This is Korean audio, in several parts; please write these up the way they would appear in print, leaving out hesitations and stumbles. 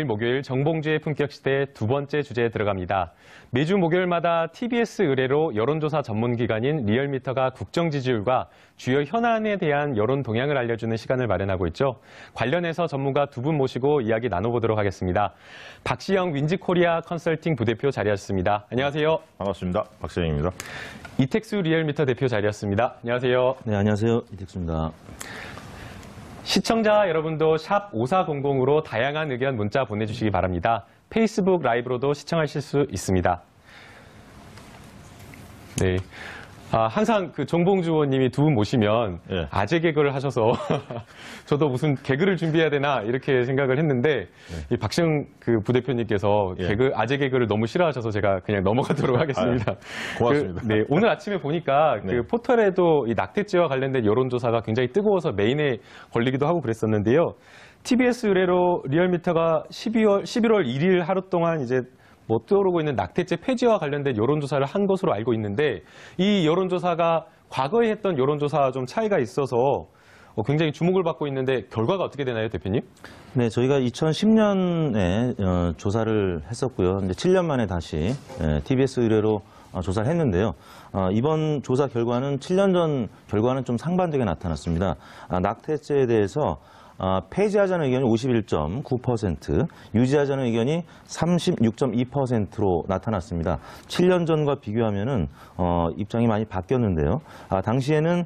목요일 정봉주의 품격시대 두 번째 주제에 들어갑니다. 매주 목요일마다 TBS 의뢰로 여론조사 전문기관인 리얼미터가 국정 지지율과 주요 현안에 대한 여론 동향을 알려주는 시간을 마련하고 있죠. 관련해서 전문가 두 분 모시고 이야기 나눠보도록 하겠습니다. 박시영 윈지코리아 컨설팅 부대표 자리하셨습니다. 안녕하세요. 반갑습니다. 박시영입니다. 이택수 리얼미터 대표 자리하셨습니다. 안녕하세요. 네, 안녕하세요. 이택수입니다. 시청자 여러분도 샵 5400으로 다양한 의견 문자 보내주시기 바랍니다. 페이스북 라이브로도 시청하실 수 있습니다. 네. 항상 그 정봉주 의원님이 두 분 모시면 아재 개그를 하셔서 저도 무슨 개그를 준비해야 되나 이렇게 생각을 했는데 이 박시영 그 부대표님께서 아재 개그를 너무 싫어하셔서 제가 그냥 넘어가도록 하겠습니다. 고맙습니다. 네, 오늘 아침에 보니까 그 포털에도 이 낙태죄와 관련된 여론조사가 굉장히 뜨거워서 메인에 걸리기도 하고 그랬었는데요. TBS 의뢰로 리얼미터가 11월 1일 하루 동안 이제 떠오르고 있는 낙태죄 폐지와 관련된 여론조사를 한 것으로 알고 있는데 이 여론조사가 과거에 했던 여론조사와 좀 차이가 있어서 굉장히 주목을 받고 있는데 결과가 어떻게 되나요, 대표님? 네, 저희가 2010년에 조사를 했었고요. 이제 7년 만에 다시 TBS 의뢰로 조사를 했는데요. 이번 조사 결과는 7년 전 결과는 좀 상반되게 나타났습니다. 낙태죄에 대해서 폐지하자는 의견이 51.9%, 유지하자는 의견이 36.2%로 나타났습니다. 7년 전과 비교하면은 입장이 많이 바뀌었는데요. 당시에는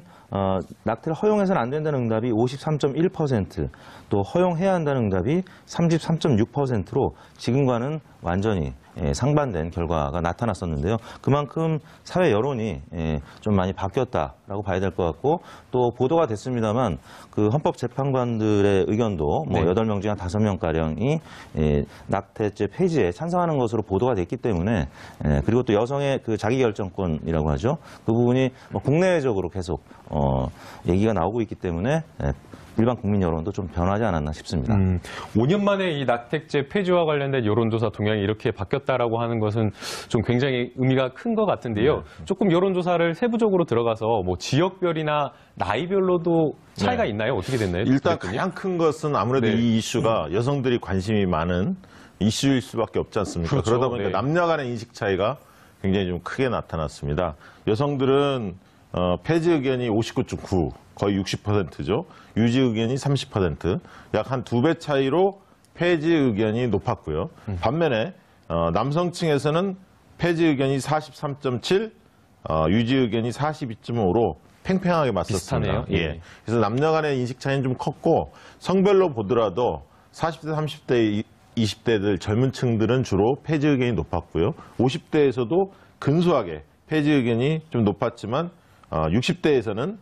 낙태를 허용해서는 안 된다는 응답이 53.1%, 또 허용해야 한다는 응답이 33.6%로 지금과는 완전히 상반된 결과가 나타났었는데요. 그만큼 사회 여론이 좀 많이 바뀌었다라고 봐야 될 것 같고, 또 보도가 됐습니다만 그 헌법재판관들의 의견도 뭐 8명 중에 한 5명가량이 낙태죄 폐지에 찬성하는 것으로 보도가 됐기 때문에, 그리고 또 여성의 그 자기결정권이라고 하죠. 그 부분이 국내외적으로 계속 얘기가 나오고 있기 때문에 일반 국민 여론도 좀 변하지 않았나 싶습니다. 5년 만에 이 낙태죄 폐지와 관련된 여론조사 동향이 이렇게 바뀌었다라고 하는 것은 좀 굉장히 의미가 큰 것 같은데요. 조금 여론조사를 세부적으로 들어가서 뭐 지역별이나 나이별로도 차이가 있나요? 어떻게 됐나요? 일단 가장 큰 것은 아무래도 이 이슈가 여성들이 관심이 많은 이슈일 수밖에 없지 않습니까? 그렇죠. 그러다 보니까 남녀 간의 인식 차이가 굉장히 좀 크게 나타났습니다. 여성들은 폐지 의견이 59.9, 거의 60%죠. 유지 의견이 30%, 약 한 2배 차이로 폐지 의견이 높았고요. 반면에 남성층에서는 폐지 의견이 43.7, 유지 의견이 42.5로 팽팽하게 맞섰습니다. 비슷하네요. 그래서 남녀 간의 인식 차이는 좀 컸고, 성별로 보더라도 40대, 30대, 20대들 젊은 층들은 주로 폐지 의견이 높았고요. 50대에서도 근소하게 폐지 의견이 좀 높았지만 60대에서는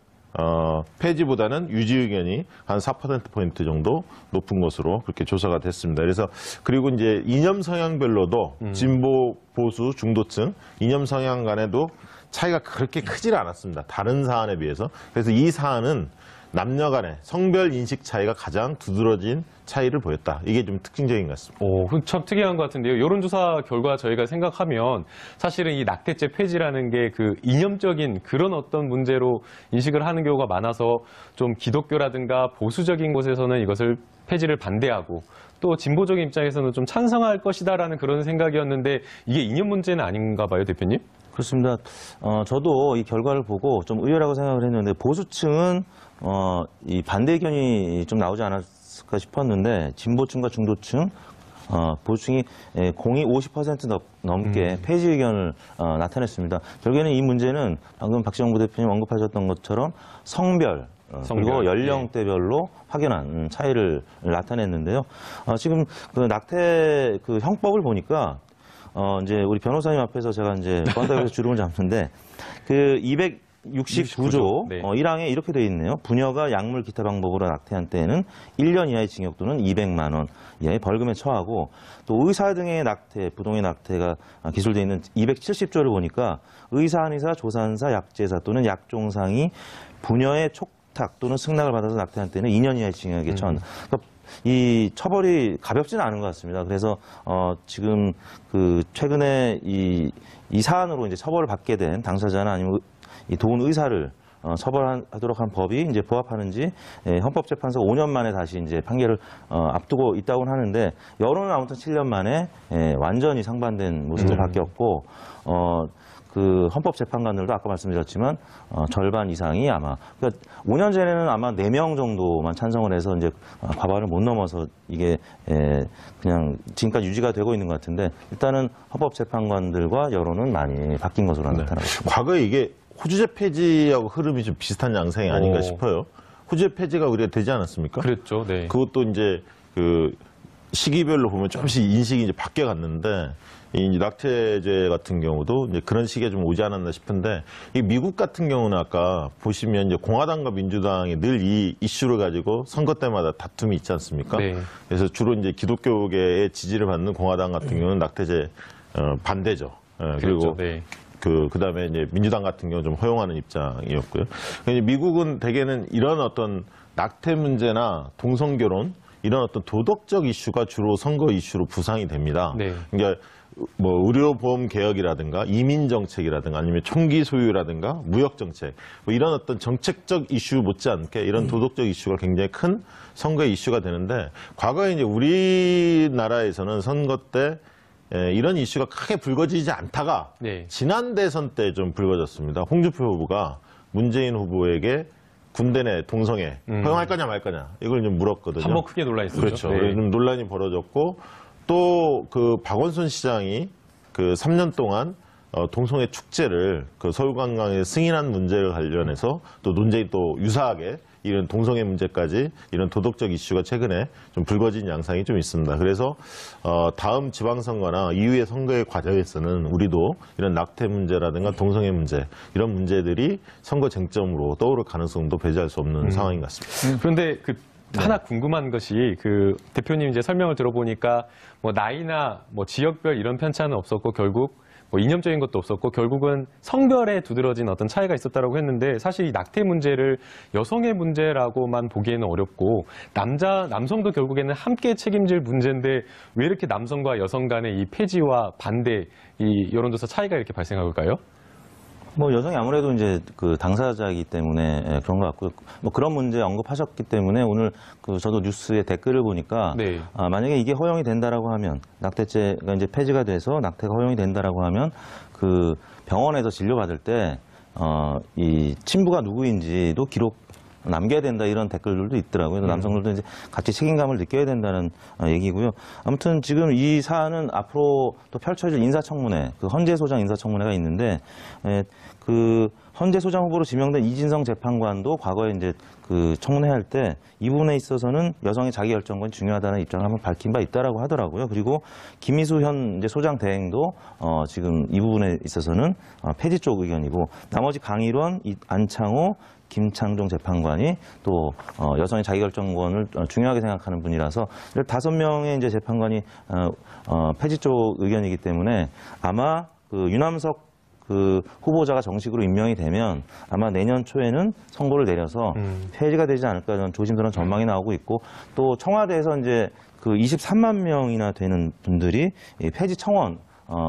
폐지보다는 유지 의견이 한 4%포인트 정도 높은 것으로 그렇게 조사가 됐습니다. 그래서 그리고 이제 이념 성향별로도 진보, 보수, 중도층 이념 성향 간에도 차이가 그렇게 크지 않았습니다. 다른 사안에 비해서. 그래서 이 사안은 남녀 간의 성별 인식 차이가 가장 두드러진 차이를 보였다. 이게 좀 특징적인 것 같습니다. 참 특이한 것 같은데요. 여론조사 결과 저희가 생각하면 사실은 이 낙태죄 폐지라는 게 그 이념적인 그런 어떤 문제로 인식을 하는 경우가 많아서 좀 기독교라든가 보수적인 곳에서는 이것을 폐지를 반대하고 또 진보적인 입장에서는 좀 찬성할 것이다라는 그런 생각이었는데 이게 이념 문제는 아닌가 봐요, 대표님? 그렇습니다. 저도 이 결과를 보고 좀 의외라고 생각을 했는데, 보수층은 이 반대 의견이 좀 나오지 않았을까 싶었는데, 진보층과 중도층, 보수층이 공이 50% 넘게 폐지 의견을 나타냈습니다. 결국에는 이 문제는 방금 박시영 부대표님 언급하셨던 것처럼 성별, 그리고 연령대별로 확연한 차이를 나타냈는데요. 지금 그 낙태 그 형법을 보니까 이제 우리 변호사님 앞에서 제가 이제 번다에서 주름을 잡는데, 그 269조 1항에 이렇게 되어 있네요. 부녀가 약물 기타 방법으로 낙태한 때에는 1년 이하의 징역 또는 200만 원 이하의 벌금에 처하고, 또 의사 등의 낙태, 부동의 낙태가 기술되어 있는 270조를 보니까 의사, 한의사, 조산사, 약제사 또는 약종상이 부녀의 촉탁 또는 승낙을 받아서 낙태한 때는 2년 이하의 징역에 처한다. 그러니까 이 처벌이 가볍지는 않은 것 같습니다. 그래서 지금 그 최근에 이 사안으로 이제 처벌을 받게 된 당사자나 아니면 이 도운 의사를 처벌하도록 한 법이 이제 부합하는지 헌법재판소가 5년 만에 다시 이제 판결을 앞두고 있다고는 하는데 여론은 아무튼 7년 만에 완전히 상반된 모습으로 바뀌었고 그 헌법재판관들도 아까 말씀드렸지만 절반 이상이 아마 그러니까 5년 전에는 아마 4명 정도만 찬성을 해서 이제 과반을 못 넘어서 이게 그냥 지금까지 유지가 되고 있는 것 같은데 일단은 헌법재판관들과 여론은 많이 바뀐 것으로 나타나고 있습니다. 과거에 이게 호주제 폐지하고 흐름이 좀 비슷한 양상이 아닌가 싶어요. 호주제 폐지가 우리가 되지 않았습니까? 그랬죠. 네. 그것도 이제 그 시기별로 보면 조금씩 인식이 이제 바뀌어 갔는데 이 낙태죄 같은 경우도 이제 그런 시기에 좀 오지 않았나 싶은데 이 미국 같은 경우는 아까 보시면 이제 공화당과 민주당이 늘 이 이슈를 가지고 선거 때마다 다툼이 있지 않습니까? 네. 그래서 주로 이제 기독교계의 지지를 받는 공화당 같은 경우는 낙태죄 반대죠. 그리고 그렇죠. 네. 그다음에 이제 민주당 같은 경우 좀 허용하는 입장이었고요. 이제 미국은 대개는 이런 어떤 낙태 문제나 동성결혼 이런 어떤 도덕적 이슈가 주로 선거 이슈로 부상이 됩니다. 네. 그러니까 뭐 의료보험 개혁이라든가 이민 정책이라든가 아니면 총기 소유라든가 무역 정책 뭐 이런 어떤 정책적 이슈 못지않게 이런 도덕적 이슈가 굉장히 큰 선거의 이슈가 되는데 과거에 이제 우리나라에서는 선거 때 이런 이슈가 크게 불거지지 않다가 네. 지난 대선 때 좀 불거졌습니다. 홍준표 후보가 문재인 후보에게 군대 내 동성애 허용할 거냐 말 거냐 이걸 좀 물었거든요. 한번 크게 논란이 있었죠. 그렇죠. 네. 좀 논란이 벌어졌고 또 그 박원순 시장이 그 3년 동안 동성애 축제를 그 서울관광에 승인한 문제를 관련해서 또 논쟁이 또 유사하게 이런 동성애 문제까지 이런 도덕적 이슈가 최근에 좀 불거진 양상이 좀 있습니다. 그래서 다음 지방선거나 이후의 선거의 과정에서는 우리도 이런 낙태 문제라든가 동성애 문제 이런 문제들이 선거 쟁점으로 떠오를 가능성도 배제할 수 없는 상황인 것 같습니다. 그런데 하나 궁금한 것이 대표님 이제 설명을 들어보니까 뭐 나이나 뭐 지역별 이런 편차는 없었고 결국 뭐 이념적인 것도 없었고 결국은 성별에 두드러진 어떤 차이가 있었다고 했는데 사실 이 낙태 문제를 여성의 문제라고만 보기에는 어렵고 남성도 결국에는 함께 책임질 문제인데 왜 이렇게 남성과 여성 간의 이 폐지와 반대 이 여론조사 차이가 이렇게 발생한 걸까요? 뭐 여성이 아무래도 이제 그 당사자이기 때문에 그런 것 같고요. 뭐 그런 문제 언급하셨기 때문에 오늘 저도 뉴스에 댓글을 보니까 네. 만약에 이게 허용이 된다라고 하면 낙태죄가 이제 폐지가 돼서 낙태가 허용이 된다라고 하면 그 병원에서 진료받을 때 이 친부가 누구인지도 기록 남겨야 된다 이런 댓글들도 있더라고요. 남성들도 이제 같이 책임감을 느껴야 된다는 얘기고요. 아무튼 지금 이 사안은 앞으로 또 펼쳐질 인사청문회, 그 헌재 소장 인사청문회가 있는데 그 헌재 소장 후보로 지명된 이진성 재판관도 과거에 이제 그 청문회할 때 이 부분에 있어서는 여성의 자기결정권이 중요하다는 입장을 한번 밝힌 바 있다라고 하더라고요. 그리고 김희수 현 이제 소장 대행도 지금 이 부분에 있어서는 폐지 쪽 의견이고 나머지 강일원, 안창호, 김창종 재판관이 또 여성의 자기결정권을 중요하게 생각하는 분이라서 5명의 이제 재판관이 폐지 쪽 의견이기 때문에 아마 그 유남석 그 후보자가 정식으로 임명이 되면 아마 내년 초에는 선고를 내려서 폐지가 되지 않을까 저는 조심스러운 전망이 나오고 있고 또 청와대에서 이제 그 23만 명이나 되는 분들이 이 폐지 청원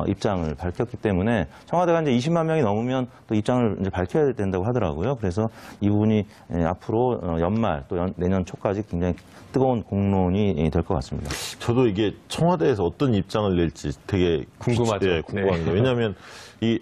입장을 밝혔기 때문에 청와대가 이제 20만 명이 넘으면 또 입장을 이제 밝혀야 된다고 하더라고요. 그래서 이 부분이 앞으로 연말 또 내년 초까지 굉장히 뜨거운 공론이 될 것 같습니다. 저도 이게 청와대에서 어떤 입장을 낼지 되게 궁금하죠. 궁금합니다. 네. 왜냐하면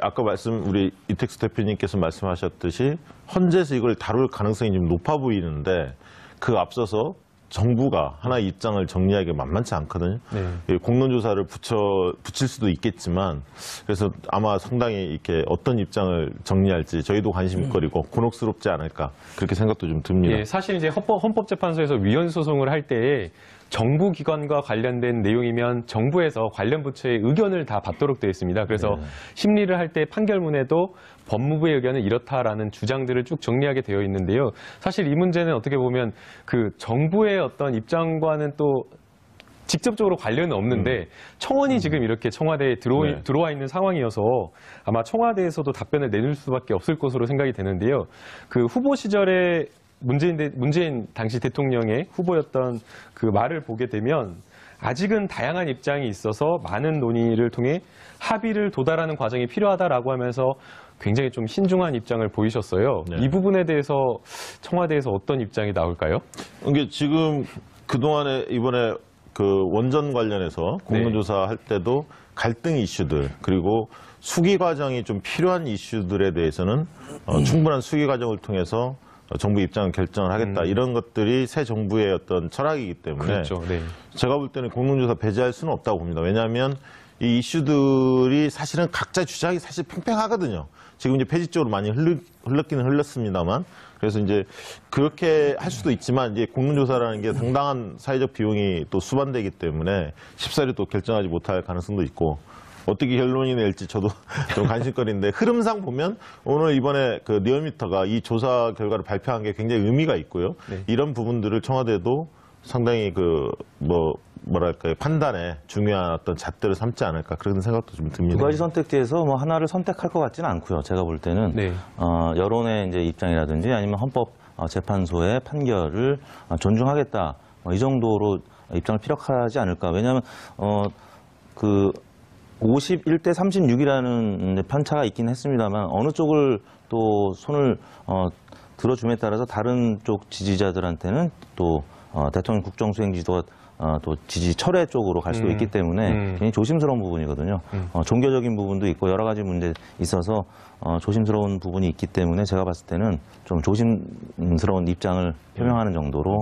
아까 우리 이택수 대표님께서 말씀하셨듯이 헌재에서 이걸 다룰 가능성이 좀 높아 보이는데 그 앞서서 정부가 하나의 입장을 정리하기가 만만치 않거든요. 네. 공론조사를 붙일 수도 있겠지만 그래서 아마 상당히 이렇게 어떤 입장을 정리할지 저희도 관심거리고 곤혹스럽지 않을까 그렇게 생각도 좀 듭니다. 예, 사실 이제 헌법재판소에서 위헌 소송을 할 때에 정부 기관과 관련된 내용이면 정부에서 관련 부처의 의견을 다 받도록 되어 있습니다. 그래서 심리를 할 때 판결문에도 법무부의 의견은 이렇다라는 주장들을 쭉 정리하게 되어 있는데요. 사실 이 문제는 어떻게 보면 그 정부의 어떤 입장과는 또 직접적으로 관련은 없는데 청원이 지금 이렇게 청와대에 들어와 있는 상황이어서 아마 청와대에서도 답변을 내줄 수밖에 없을 것으로 생각이 되는데요. 그 후보 시절에 문재인 당시 대통령의 후보였던 그 말을 보게 되면 아직은 다양한 입장이 있어서 많은 논의를 통해 합의를 도달하는 과정이 필요하다라고 하면서 굉장히 좀 신중한 입장을 보이셨어요. 네. 이 부분에 대해서 청와대에서 어떤 입장이 나올까요? 이게 지금 그동안에 이번에 그 원전 관련해서 공론조사 할 때도 갈등 이슈들 그리고 수기 과정이 좀 필요한 이슈들에 대해서는 충분한 수기 과정을 통해서 정부 입장을 결정을 하겠다. 이런 것들이 새 정부의 어떤 철학이기 때문에 그렇죠. 네. 제가 볼 때는 공론조사 배제할 수는 없다고 봅니다. 왜냐하면 이 이슈들이 사실은 각자 주장이 사실 팽팽하거든요. 지금 이제 폐지 쪽으로 많이 흘렀기는 흘렀습니다만 그래서 이제 그렇게 할 수도 있지만 이제 공론조사라는 게 상당한 사회적 비용이 또 수반되기 때문에 쉽사리 또 결정하지 못할 가능성도 있고 어떻게 결론이 낼지 저도 좀 관심거리인데 흐름상 보면 오늘 이번에 그 리얼미터가 이 조사 결과를 발표한 게 굉장히 의미가 있고요. 네. 이런 부분들을 청와대도 상당히 뭐랄까요 판단에 중요한 어떤 잣대를 삼지 않을까 그런 생각도 좀 듭니다. 두 가지 선택지에서 뭐 하나를 선택할 것 같지는 않고요. 제가 볼 때는 네. 여론의 이제 입장이라든지 아니면 헌법 재판소의 판결을 존중하겠다 이 정도로 입장을 피력하지 않을까. 왜냐하면 그 51대 36이라는 편차가 있긴 했습니다만 어느 쪽을 또 손을 들어줌에 따라서 다른 쪽 지지자들한테는 또 대통령 국정수행 지도가 또 지지 철회 쪽으로 갈 수도 있기 때문에 굉장히 조심스러운 부분이거든요. 종교적인 부분도 있고 여러 가지 문제 있어서 조심스러운 부분이 있기 때문에 제가 봤을 때는 좀 조심스러운 입장을 표명하는 정도로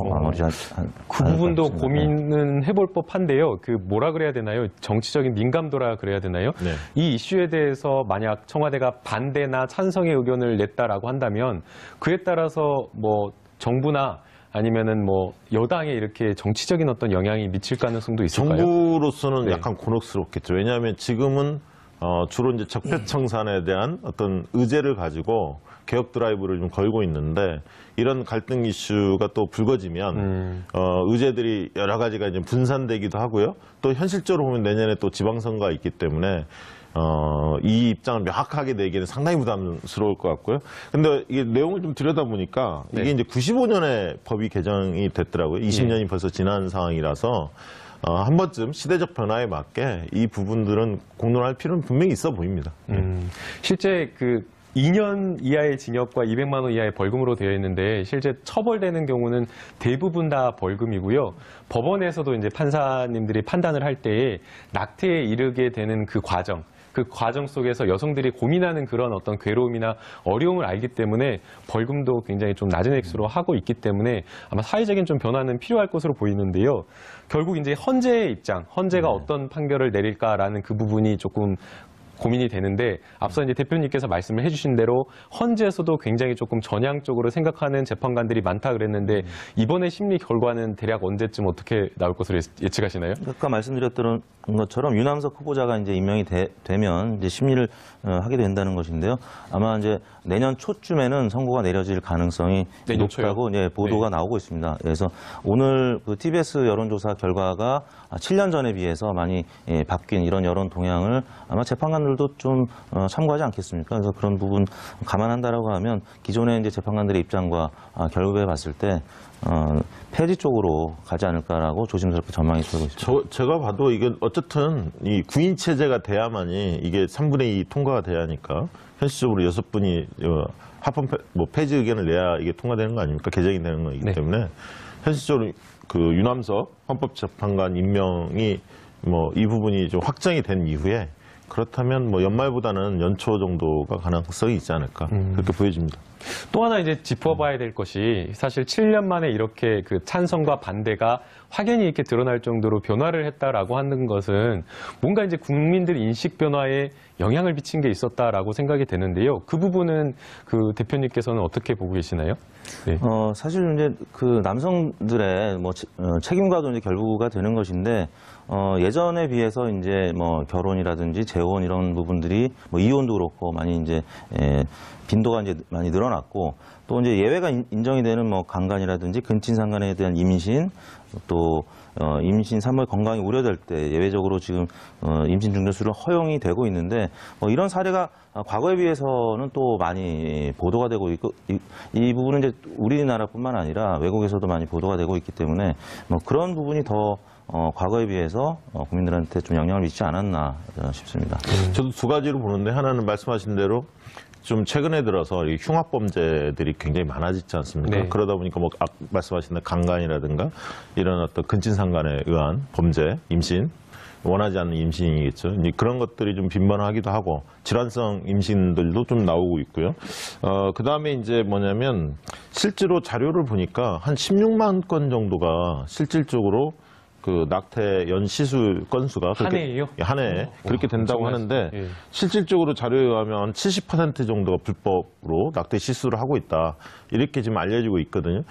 그 부분도 고민은 해볼 법한데요. 그 뭐라 그래야 되나요? 정치적인 민감도라 그래야 되나요? 네. 이 이슈에 대해서 만약 청와대가 반대나 찬성의 의견을 냈다라고 한다면 그에 따라서 뭐 정부나 아니면은 뭐 여당에 이렇게 정치적인 어떤 영향이 미칠 가능성도 있을까요? 정부로서는 네. 약간 곤혹스럽겠죠. 왜냐하면 지금은 주로 이제 적폐청산에 대한 어떤 의제를 가지고 개혁 드라이브를 좀 걸고 있는데 이런 갈등 이슈가 또 불거지면 의제들이 여러 가지가 이제 분산되기도 하고요. 또 현실적으로 보면 내년에 또 지방선거가 있기 때문에 이 입장을 명확하게 내기는 상당히 부담스러울 것 같고요. 근데 이게 내용을 좀 들여다보니까 이게 네. 이제 95년에 법이 개정이 됐더라고요. 20년이 벌써 지난 상황이라서 한 번쯤 시대적 변화에 맞게 이 부분들은 공론할 필요는 분명히 있어 보입니다. 실제 그 2년 이하의 징역과 200만 원 이하의 벌금으로 되어 있는데 실제 처벌되는 경우는 대부분 다 벌금이고요. 법원에서도 이제 판사님들이 판단을 할 때에 낙태에 이르게 되는 그 과정 속에서 여성들이 고민하는 그런 어떤 괴로움이나 어려움을 알기 때문에 벌금도 굉장히 좀 낮은 액수로 하고 있기 때문에 아마 사회적인 좀 변화는 필요할 것으로 보이는데요. 결국 이제 헌재의 입장, 헌재가 어떤 판결을 내릴까라는 그 부분이 조금 고민이 되는데 앞서 이제 대표님께서 말씀을 해주신 대로 헌재에서도 굉장히 조금 전향적으로 생각하는 재판관들이 많다 그랬는데 이번에 심리 결과는 대략 언제쯤 어떻게 나올 것으로 예측하시나요? 아까 말씀드렸던 것처럼 유남석 후보자가 이제 임명이 되면 이제 심리를 하게 된다는 것인데요. 아마 이제 내년 초쯤에는 선고가 내려질 가능성이 내년 초요? 높다고 이제 보도가 나오고 있습니다. 그래서 오늘 그 TBS 여론조사 결과가 7년 전에 비해서 많이 바뀐 이런 여론 동향을 아마 재판관들도 좀 참고하지 않겠습니까? 그래서 그런 부분 감안한다라고 하면 기존의 이제 재판관들의 입장과 결부해 봤을 때 폐지 쪽으로 가지 않을까라고 조심스럽게 전망이 되고 있습니다. 제가 봐도 이게 어쨌든 이 구인 체제가 돼야만이 이게 3분의 2 통과가 돼야 하니까 현실적으로 6분이 합헌 폐지 의견을 내야 이게 통과되는 거 아닙니까? 개정이 되는 거이기 네. 때문에 현실적으로 그 유남석 헌법재판관 임명이 이 부분이 좀 확정이 된 이후에 그렇다면 연말보다는 연초 정도가 가능성이 있지 않을까 그렇게 보여집니다. 또 하나 이제 짚어봐야 될 것이 사실 7년 만에 이렇게 그 찬성과 반대가 확연히 이렇게 드러날 정도로 변화를 했다라고 하는 것은 뭔가 이제 국민들 인식 변화에 영향을 미친 게 있었다라고 생각이 되는데요. 그 부분은 그 대표님께서는 어떻게 보고 계시나요? 네. 사실 이제 그 남성들의 책임과도 이제 결부가 되는 것인데 예전에 비해서 이제 결혼이라든지 재혼 이런 부분들이 이혼도 그렇고 많이 이제 빈도가 이제 많이 늘어났고 또 이제 예외가 인정이 되는 강간이라든지 근친상간에 대한 임신 또 임신 산모의 건강이 우려될 때 예외적으로 지금 임신 중絶수술은 허용이 되고 있는데 이런 사례가 과거에 비해서는 또 많이 보도가 되고 있고 이 부분은 이제 우리나라뿐만 아니라 외국에서도 많이 보도가 되고 있기 때문에 그런 부분이 더 과거에 비해서 국민들한테 좀 영향을 미치지 않았나 싶습니다. 저도 두 가지로 보는데 하나는 말씀하신 대로 좀 최근에 들어서 이 흉악범죄들이 굉장히 많아지지 않습니까? 네. 그러다 보니까 뭐 말씀하신 강간이라든가 이런 어떤 근친상간에 의한 범죄, 임신, 원하지 않는 임신이겠죠. 이제 그런 것들이 좀 빈번하기도 하고 질환성 임신들도 좀 나오고 있고요. 그 다음에 이제 뭐냐면 실제로 자료를 보니까 한 16만 건 정도가 실질적으로 그 낙태 연시수 건수가 한 해예요? 한 해에 그렇게 된다고 엄청나죠. 하는데 예. 실질적으로 자료에 의하면 70% 정도가 불법으로 낙태 시술을 하고 있다 이렇게 지금 알려지고 있거든요.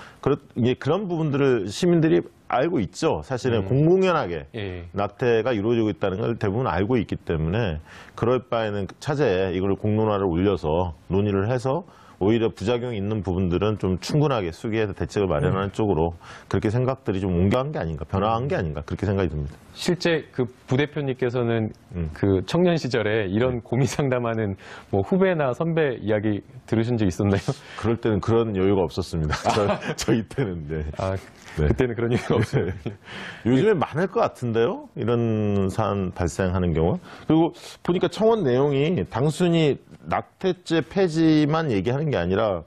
그런 부분들을 시민들이 알고 있죠. 사실은 공공연하게 예. 낙태가 이루어지고 있다는 걸 대부분 알고 있기 때문에 그럴 바에는 차제에 이걸 공론화를 올려서 논의를 해서 오히려 부작용이 있는 부분들은 좀 충분하게 수기해서 대책을 마련하는 쪽으로 그렇게 생각들이 좀 옮겨간 게 아닌가, 변화한 게 아닌가 그렇게 생각이 듭니다. 실제 그 부대표님께서는 그 청년 시절에 이런 고민 상담하는 뭐 후배나 선배 이야기 들으신 적 있었나요? 그럴 때는 그런 여유가 없었습니다. 저희 때는. 네. 아, 네. 그때는 그런 이유가 없어요. 요즘에 많을 것 같은데요? 이런 사안 발생하는 경우. 그리고 보니까 청원 내용이 단순히 낙태죄 폐지만 얘기하는 게 아니라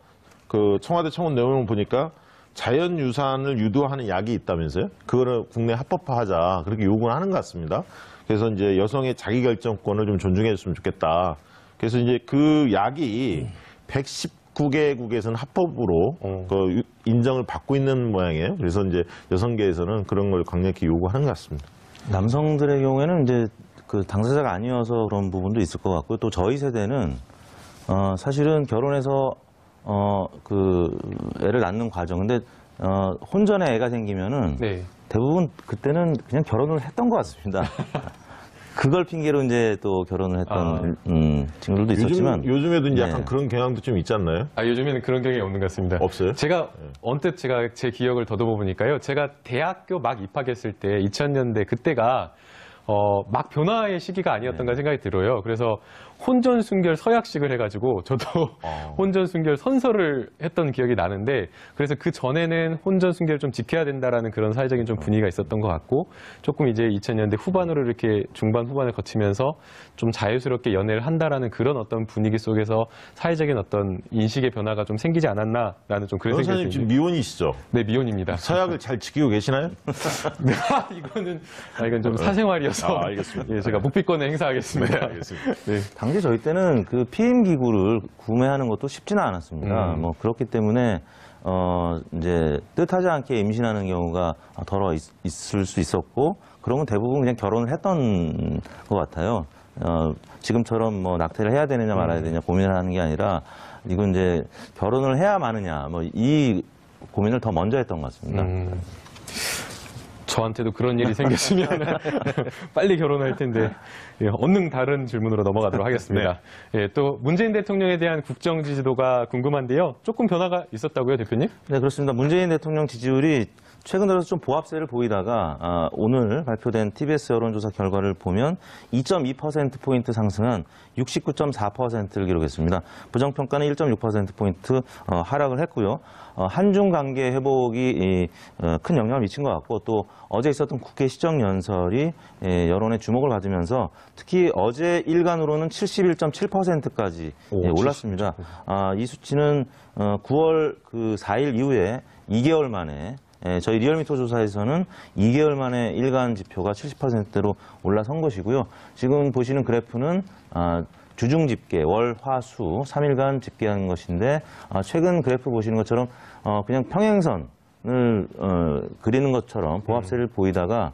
그 청와대 청원 내용을 보니까 자연유산을 유도하는 약이 있다면서요? 그거를 국내 합법화하자. 그렇게 요구를 하는 것 같습니다. 그래서 이제 여성의 자기결정권을 좀 존중해 줬으면 좋겠다. 그래서 이제 그 약이 119개국에서는 합법으로 그 인정을 받고 있는 모양이에요. 그래서 이제 여성계에서는 그런 걸 강력히 요구하는 것 같습니다. 남성들의 경우에는 이제 그 당사자가 아니어서 그런 부분도 있을 것 같고요. 또 저희 세대는 사실은 결혼해서 그 애를 낳는 과정. 근데 혼전에 애가 생기면은 네. 대부분 그때는 그냥 결혼을 했던 것 같습니다. 그걸 핑계로 이제 또 결혼을 했던 친구들도 있었지만 요즘에도 이제 네. 약간 그런 경향도 좀 있지 않나요? 아, 요즘에는 그런 경향이 없는 것 같습니다. 없어요? 제가 언뜻 제가 제 기억을 더듬어 보니까요. 제가 대학교 막 입학했을 때 2000년대 그때가 막 변화의 시기가 아니었던가 생각이 들어요. 그래서 혼전 순결 서약식을 해가지고 저도 혼전 순결 선서를 했던 기억이 나는데 그래서 그 전에는 혼전 순결을 좀 지켜야 된다라는 그런 사회적인 좀 분위기가 있었던 것 같고 조금 이제 2000년대 후반으로 이렇게 중반 후반을 거치면서 좀 자유스럽게 연애를 한다라는 그런 어떤 분위기 속에서 사회적인 어떤 인식의 변화가 좀 생기지 않았나라는 좀 그런 생각이 변호사님 지금 듭니다. 미혼이시죠? 네, 미혼입니다. 서약을 잘 지키고 계시나요? 이건 좀 사생활이어서 알겠습니다. 예, 제가 묵비권을 행사하겠습니다. 네, 알겠습니다. 네. 당시 저희 때는 그 피임 기구를 구매하는 것도 쉽지는 않았습니다. 뭐 그렇기 때문에 이제 뜻하지 않게 임신하는 경우가 덜어 있을 수 있었고 그러면 대부분 그냥 결혼을 했던 것 같아요. 지금처럼 뭐 낙태를 해야 되느냐 말아야 되느냐 고민을 하는 게 아니라 이건 이제 결혼을 해야 마느냐 뭐 이 고민을 더 먼저 했던 것 같습니다. 저한테도 그런 일이 생겼으면 빨리 결혼할 텐데 예, 얼른 다른 질문으로 넘어가도록 하겠습니다. 예, 또 문재인 대통령에 대한 국정 지지도가 궁금한데요. 조금 변화가 있었다고요, 대표님? 네, 그렇습니다. 문재인 대통령 지지율이 최근 들어서 좀 보합세를 보이다가 오늘 발표된 TBS 여론조사 결과를 보면 2.2%포인트 상승한 69.4%를 기록했습니다. 부정평가는 1.6%포인트 하락을 했고요. 한중 관계 회복이 큰 영향을 미친 것 같고 또 어제 있었던 국회 시정연설이 여론의 주목을 받으면서 특히 어제 일간으로는 71.7%까지 올랐습니다. 이 수치는 9월 그 4일 이후에 2개월 만에 저희 리얼미터 조사에서는 2개월 만에 일간 지표가 70%대로 올라선 것이고요. 지금 보시는 그래프는 주중 집계, 월, 화, 수 3일간 집계한 것인데 최근 그래프 보시는 것처럼 그냥 평행선을 그리는 것처럼 보합세를 보이다가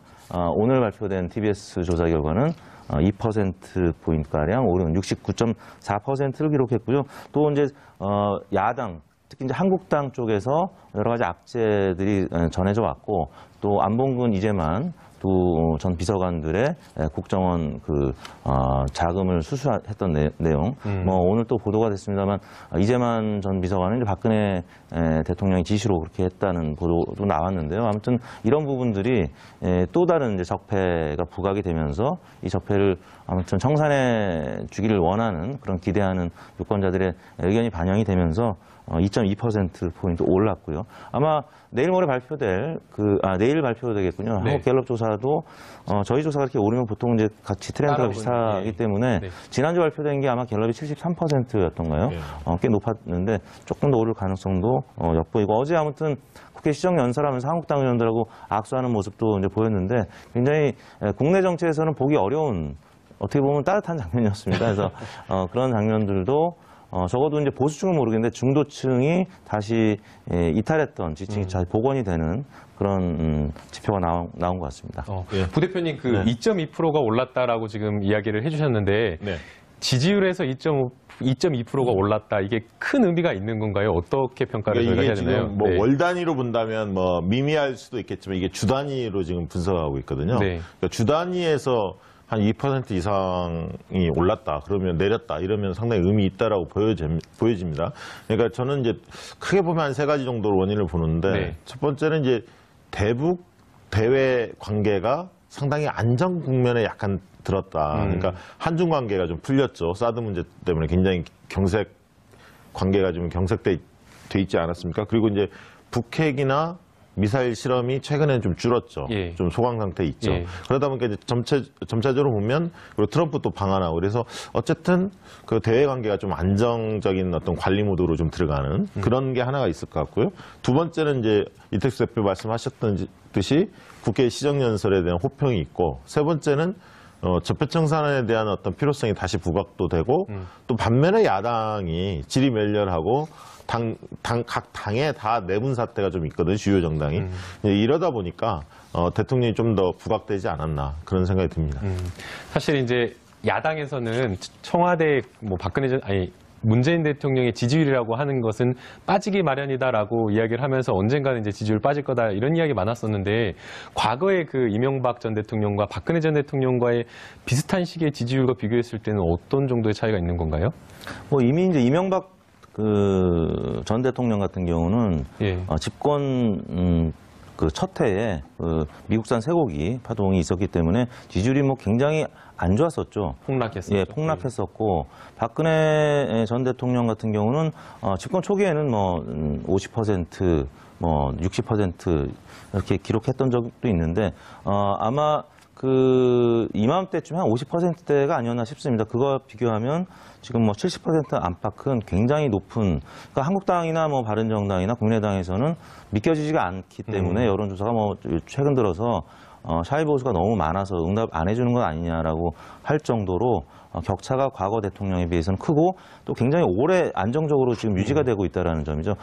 오늘 발표된 TBS 조사 결과는 2%포인트가량 오른 69.4%를 기록했고요. 또 이제 야당 특히 이제 한국당 쪽에서 여러 가지 악재들이 전해져 왔고 또 안봉근 이재만 두 전 비서관들의 국정원 자금을 수수했던 내용. 뭐 오늘 또 보도가 됐습니다만 이재만 전 비서관은 이제 박근혜 대통령의 지시로 그렇게 했다는 보도도 나왔는데요. 아무튼 이런 부분들이 또 다른 이제 적폐가 부각이 되면서 이 적폐를 아무튼 청산해 주기를 원하는 그런 기대하는 유권자들의 의견이 반영이 되면서 2.2%포인트 올랐고요. 아마 내일 모레 발표될 내일 발표되겠군요. 네. 한국갤럽 조사도 저희 조사가 이렇게 오르면 보통 이제 같이 트렌드가 따라오는, 비슷하기 네. 때문에 네. 지난주 발표된 게 아마 갤럽이 73%였던가요? 네. 꽤 높았는데 조금 더 오를 가능성도 엿보이고 어제 아무튼 국회 시정연설하면서 한국당 의원들하고 악수하는 모습도 이제 보였는데 굉장히 국내 정치에서는 보기 어려운 어떻게 보면 따뜻한 장면이었습니다. 그래서 그런 장면들도 적어도 이제 보수층은 모르겠는데 중도층이 다시 이탈했던 지층이 잘 복원이 되는 그런 지표가 나온 것 같습니다. 예. 부대표님 그 네. 2.2%가 올랐다라고 지금 이야기를 해주셨는데 네. 지지율에서 2.2%가 올랐다. 이게 큰 의미가 있는 건가요? 어떻게 평가를 그러니까 저희가 이게 해야 되나요? 지금 뭐 네. 월 단위로 본다면 뭐 미미할 수도 있겠지만 이게 주 단위로 지금 분석하고 있거든요. 네. 그러니까 주 단위에서 한 2% 이상이 올랐다, 그러면 내렸다, 이러면 상당히 의미 있다라고 보여집니다. 그러니까 저는 이제 크게 보면 한 세 가지 정도로 원인을 보는데 네. 첫 번째는 이제 대북 대외 관계가 상당히 안정 국면에 약간 들었다. 그러니까 한중 관계가 좀 풀렸죠. 사드 문제 때문에 굉장히 경색 관계가 좀 경색돼 있지 않았습니까? 그리고 이제 북핵이나 미사일 실험이 최근에 좀 줄었죠. 예. 좀 소강 상태에 있죠. 예. 그러다 보니까 이제 점차적으로 보면 그리고 트럼프 또 방한하고 그래서 어쨌든 그 대외 관계가 좀 안정적인 어떤 관리 모드로 좀 들어가는 그런 게 하나가 있을 것 같고요. 두 번째는 이제 이택수 대표 말씀하셨듯이 국회 시정연설에 대한 호평이 있고 세 번째는 적폐청산에 대한 어떤 필요성이 다시 부각도 되고 또 반면에 야당이 지리멸렬하고 각 당에 다 내분 사태가 좀 있거든요. 주요 정당이. 이러다 보니까 대통령이 좀 더 부각되지 않았나 그런 생각이 듭니다. 사실 이제 야당에서는 청와대 뭐 문재인 대통령의 지지율이라고 하는 것은 빠지기 마련이다라고 이야기를 하면서 언젠가는 이제 지지율 빠질 거다 이런 이야기 많았었는데 과거에 그 이명박 전 대통령과 박근혜 전 대통령과의 비슷한 시기의 지지율과 비교했을 때는 어떤 정도의 차이가 있는 건가요? 뭐 이미 이제 이명박 전 대통령 같은 경우는 예. 집권 그 첫 해에 미국산 쇠고기 파동이 있었기 때문에 지지율이 뭐 굉장히 안 좋았었죠. 폭락했었죠. 예, 폭락했었고 박근혜 전 대통령 같은 경우는 집권 초기에는 뭐 50%, 뭐 60% 이렇게 기록했던 적도 있는데 아마 그 이맘때쯤 한 50%대가 아니었나 싶습니다. 그거 비교하면 지금 뭐 70% 안팎은 굉장히 높은, 그러니까 한국당이나 뭐 바른정당이나 국민의당에서는 믿겨지지가 않기 때문에 여론조사가 뭐 최근 들어서 샤이 보수가 너무 많아서 응답 안 해주는 건 아니냐라고 할 정도로 격차가 과거 대통령에 비해서는 크고 또 굉장히 오래 안정적으로 지금 유지가 되고 있다는 점이죠.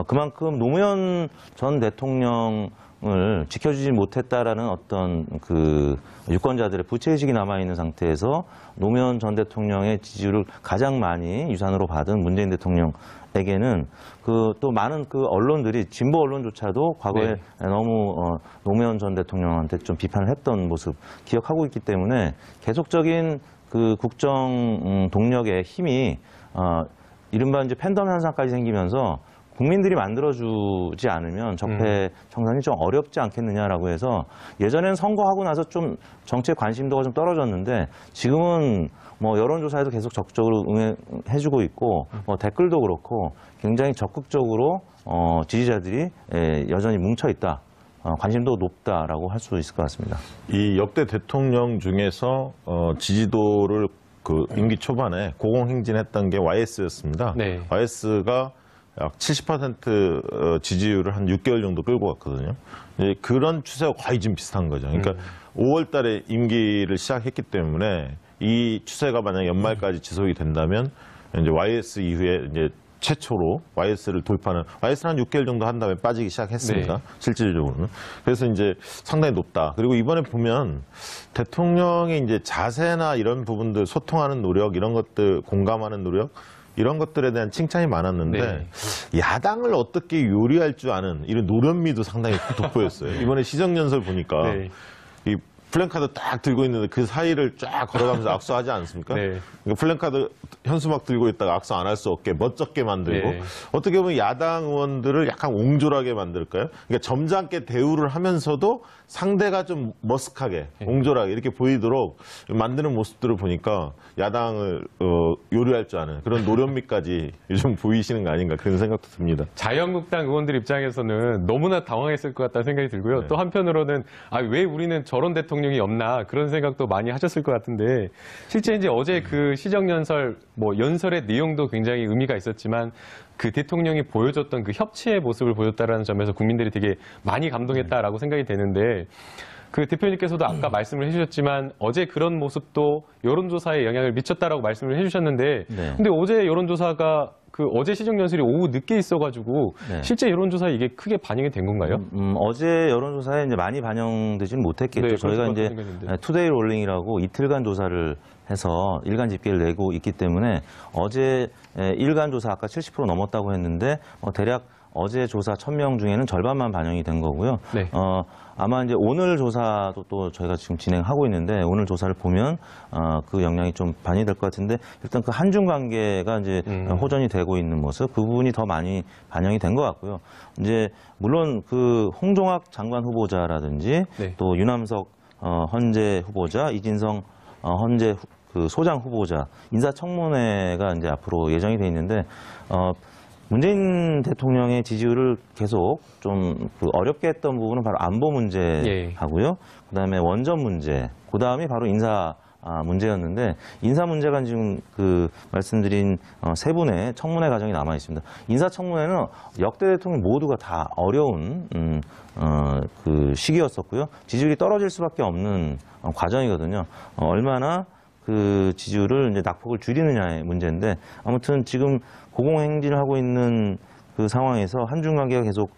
그만큼 노무현 전 대통령 을 지켜주지 못했다라는 어떤 그 유권자들의 부채의식이 남아있는 상태에서 노무현 전 대통령의 지지율을 가장 많이 유산으로 받은 문재인 대통령에게는 그 또 많은 그 언론들이 진보 언론조차도 과거에 네. 너무 노무현 전 대통령한테 좀 비판을 했던 모습 기억하고 있기 때문에 계속적인 그 국정 동력의 힘이 이른바 이제 팬덤 현상까지 생기면서 국민들이 만들어주지 않으면 적폐 청산이 좀 어렵지 않겠느냐라고 해서 예전에는 선거하고 나서 좀 정치에 관심도가 좀 떨어졌는데 지금은 뭐 여론조사에도 계속 적극적으로 응해주고 있고 뭐 댓글도 그렇고 굉장히 적극적으로 지지자들이 여전히 뭉쳐있다. 관심도 높다라고 할 수 있을 것 같습니다. 이 역대 대통령 중에서 지지도를 그 임기 초반에 고공행진했던 게 YS였습니다. 네. YS가 약 70% 지지율을 한 6개월 정도 끌고 갔거든요. 그런 추세와 거의 좀 비슷한 거죠. 그러니까 5월 달에 임기를 시작했기 때문에 이 추세가 만약 연말까지 지속이 된다면 이제 YS 이후에 이제 최초로 YS를 돌파하는, YS는 한 6개월 정도 한 다음에 빠지기 시작했습니다. 네. 실질적으로는. 그래서 이제 상당히 높다. 그리고 이번에 보면 대통령의 이제 자세나 이런 부분들, 소통하는 노력, 이런 것들, 공감하는 노력, 이런 것들에 대한 칭찬이 많았는데 네. 야당을 어떻게 요리할 줄 아는 이런 노련미도 상당히 돋보였어요. 이번에 시정연설 보니까 네. 이 플랜카드 딱 들고 있는데 그 사이를 쫙 걸어가면서 악수하지 않습니까? 네. 그러니까 플랜카드 현수막 들고 있다가 악수 안 할 수 없게 멋쩍게 만들고 네. 어떻게 보면 야당 의원들을 약간 옹졸하게 만들까요? 그러니까 점잖게 대우를 하면서도 상대가 좀 머쓱하게 옹졸하게 이렇게 보이도록 만드는 모습들을 보니까 야당을 요리할 줄 아는 그런 노련미까지 요즘 보이시는 거 아닌가 그런 생각도 듭니다. 자유한국당 의원들 입장에서는 너무나 당황했을 것 같다는 생각이 들고요. 또 한편으로는 왜 우리는 저런 대통령이 없나 그런 생각도 많이 하셨을 것 같은데 실제 이제 어제 그 시정연설 연설의 내용도 굉장히 의미가 있었지만 그 대통령이 보여줬던 그 협치의 모습을 보였다라는 점에서 국민들이 되게 많이 감동했다라고 생각이 되는데 그 대표님께서도 아까 말씀을 해주셨지만 어제 그런 모습도 여론조사에 영향을 미쳤다라고 말씀을 해주셨는데 네. 근데 어제 여론조사가 그 어제 시정연설이 오후 늦게 있어가지고 네. 실제 여론조사에 이게 크게 반영이 된 건가요? 어제 여론조사에 이제 많이 반영되지는 못했겠죠. 네, 저희가 그럴 것 이제 같은 생각인데. 투데이 롤링이라고 이틀간 조사를 해서 일간 집계를 내고 있기 때문에 어제 일간 조사 아까 70% 넘었다고 했는데 대략 어제 조사 1000명 중에는 절반만 반영이 된 거고요. 네. 아마 이제 오늘 조사도 또 저희가 지금 진행하고 있는데 오늘 조사를 보면 그 영향이 좀 반영이 될 것 같은데 일단 그 한중 관계가 이제 호전이 되고 있는 모습 그 부분이 더 많이 반영이 된 것 같고요. 이제 물론 그 홍종학 장관 후보자라든지 네. 또 유남석 헌재 후보자, 이진성 헌재 그 소장 후보자 인사청문회가 이제 앞으로 예정이 돼 있는데 문재인 대통령의 지지율을 계속 좀 그 어렵게 했던 부분은 바로 안보 문제하고요. 그다음에 원전 문제, 그다음이 바로 인사 문제였는데 인사 문제가 지금 그 말씀드린 세 분의 청문회 과정이 남아 있습니다. 인사 청문회는 역대 대통령 모두가 다 어려운 그 시기였었고요. 지지율이 떨어질 수밖에 없는 과정이거든요. 얼마나 그 지지율을 이제 낙폭을 줄이느냐의 문제인데 아무튼 지금 고공행진을 하고 있는 그 상황에서 한중 관계가 계속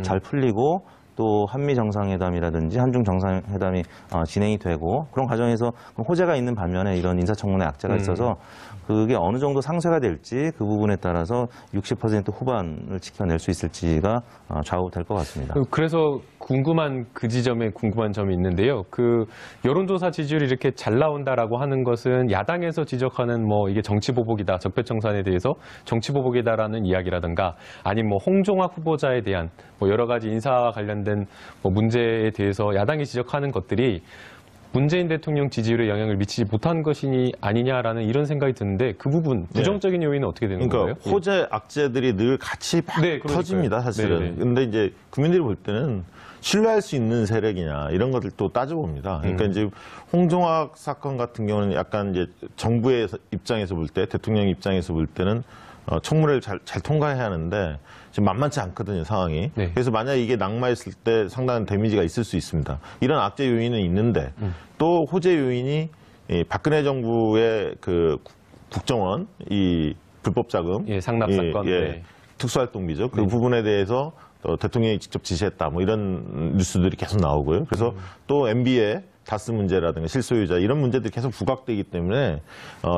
잘 풀리고 또 한미 정상회담이라든지 한중 정상회담이 진행이 되고 그런 과정에서 호재가 있는 반면에 이런 인사청문회 악재가 있어서 그게 어느 정도 상쇄가 될지 그 부분에 따라서 60% 후반을 지켜낼 수 있을지가 좌우될 것 같습니다. 그래서 궁금한 그 지점에 궁금한 점이 있는데요. 그 여론조사 지지율이 이렇게 잘 나온다라고 하는 것은 야당에서 지적하는 이게 정치보복이다, 적폐청산에 대해서 정치보복이다라는 이야기라든가 아니면 홍종학 후보자에 대한 여러 가지 인사와 관련된 문제에 대해서 야당이 지적하는 것들이 문재인 대통령 지지율에 영향을 미치지 못한 것이 아니냐라는 이런 생각이 드는데 그 부분 부정적인 요인은 어떻게 되는 건가요? 호재 악재들이 늘 같이 막 터집니다, 사실은. 네네. 근데 이제 국민들이 볼 때는 신뢰할 수 있는 세력이냐 이런 것들 또 따져봅니다. 그러니까 이제 홍종학 사건 같은 경우는 약간 이제 정부의 입장에서 볼 때, 대통령 입장에서 볼 때는 청문회를 잘 통과해야 하는데 지금 만만치 않거든요, 상황이. 네. 그래서 만약 이게 낙마했을 때 상당한 데미지가 있을 수 있습니다. 이런 악재 요인은 있는데 또 호재 요인이 이 박근혜 정부의 그 국정원 이 불법 자금, 상납 사건, 네. 특수활동비죠. 그 부분에 대해서 대통령이 직접 지시했다, 이런 뉴스들이 계속 나오고요. 그래서 또 MB의 다스 문제라든가 실소유자 이런 문제들이 계속 부각되기 때문에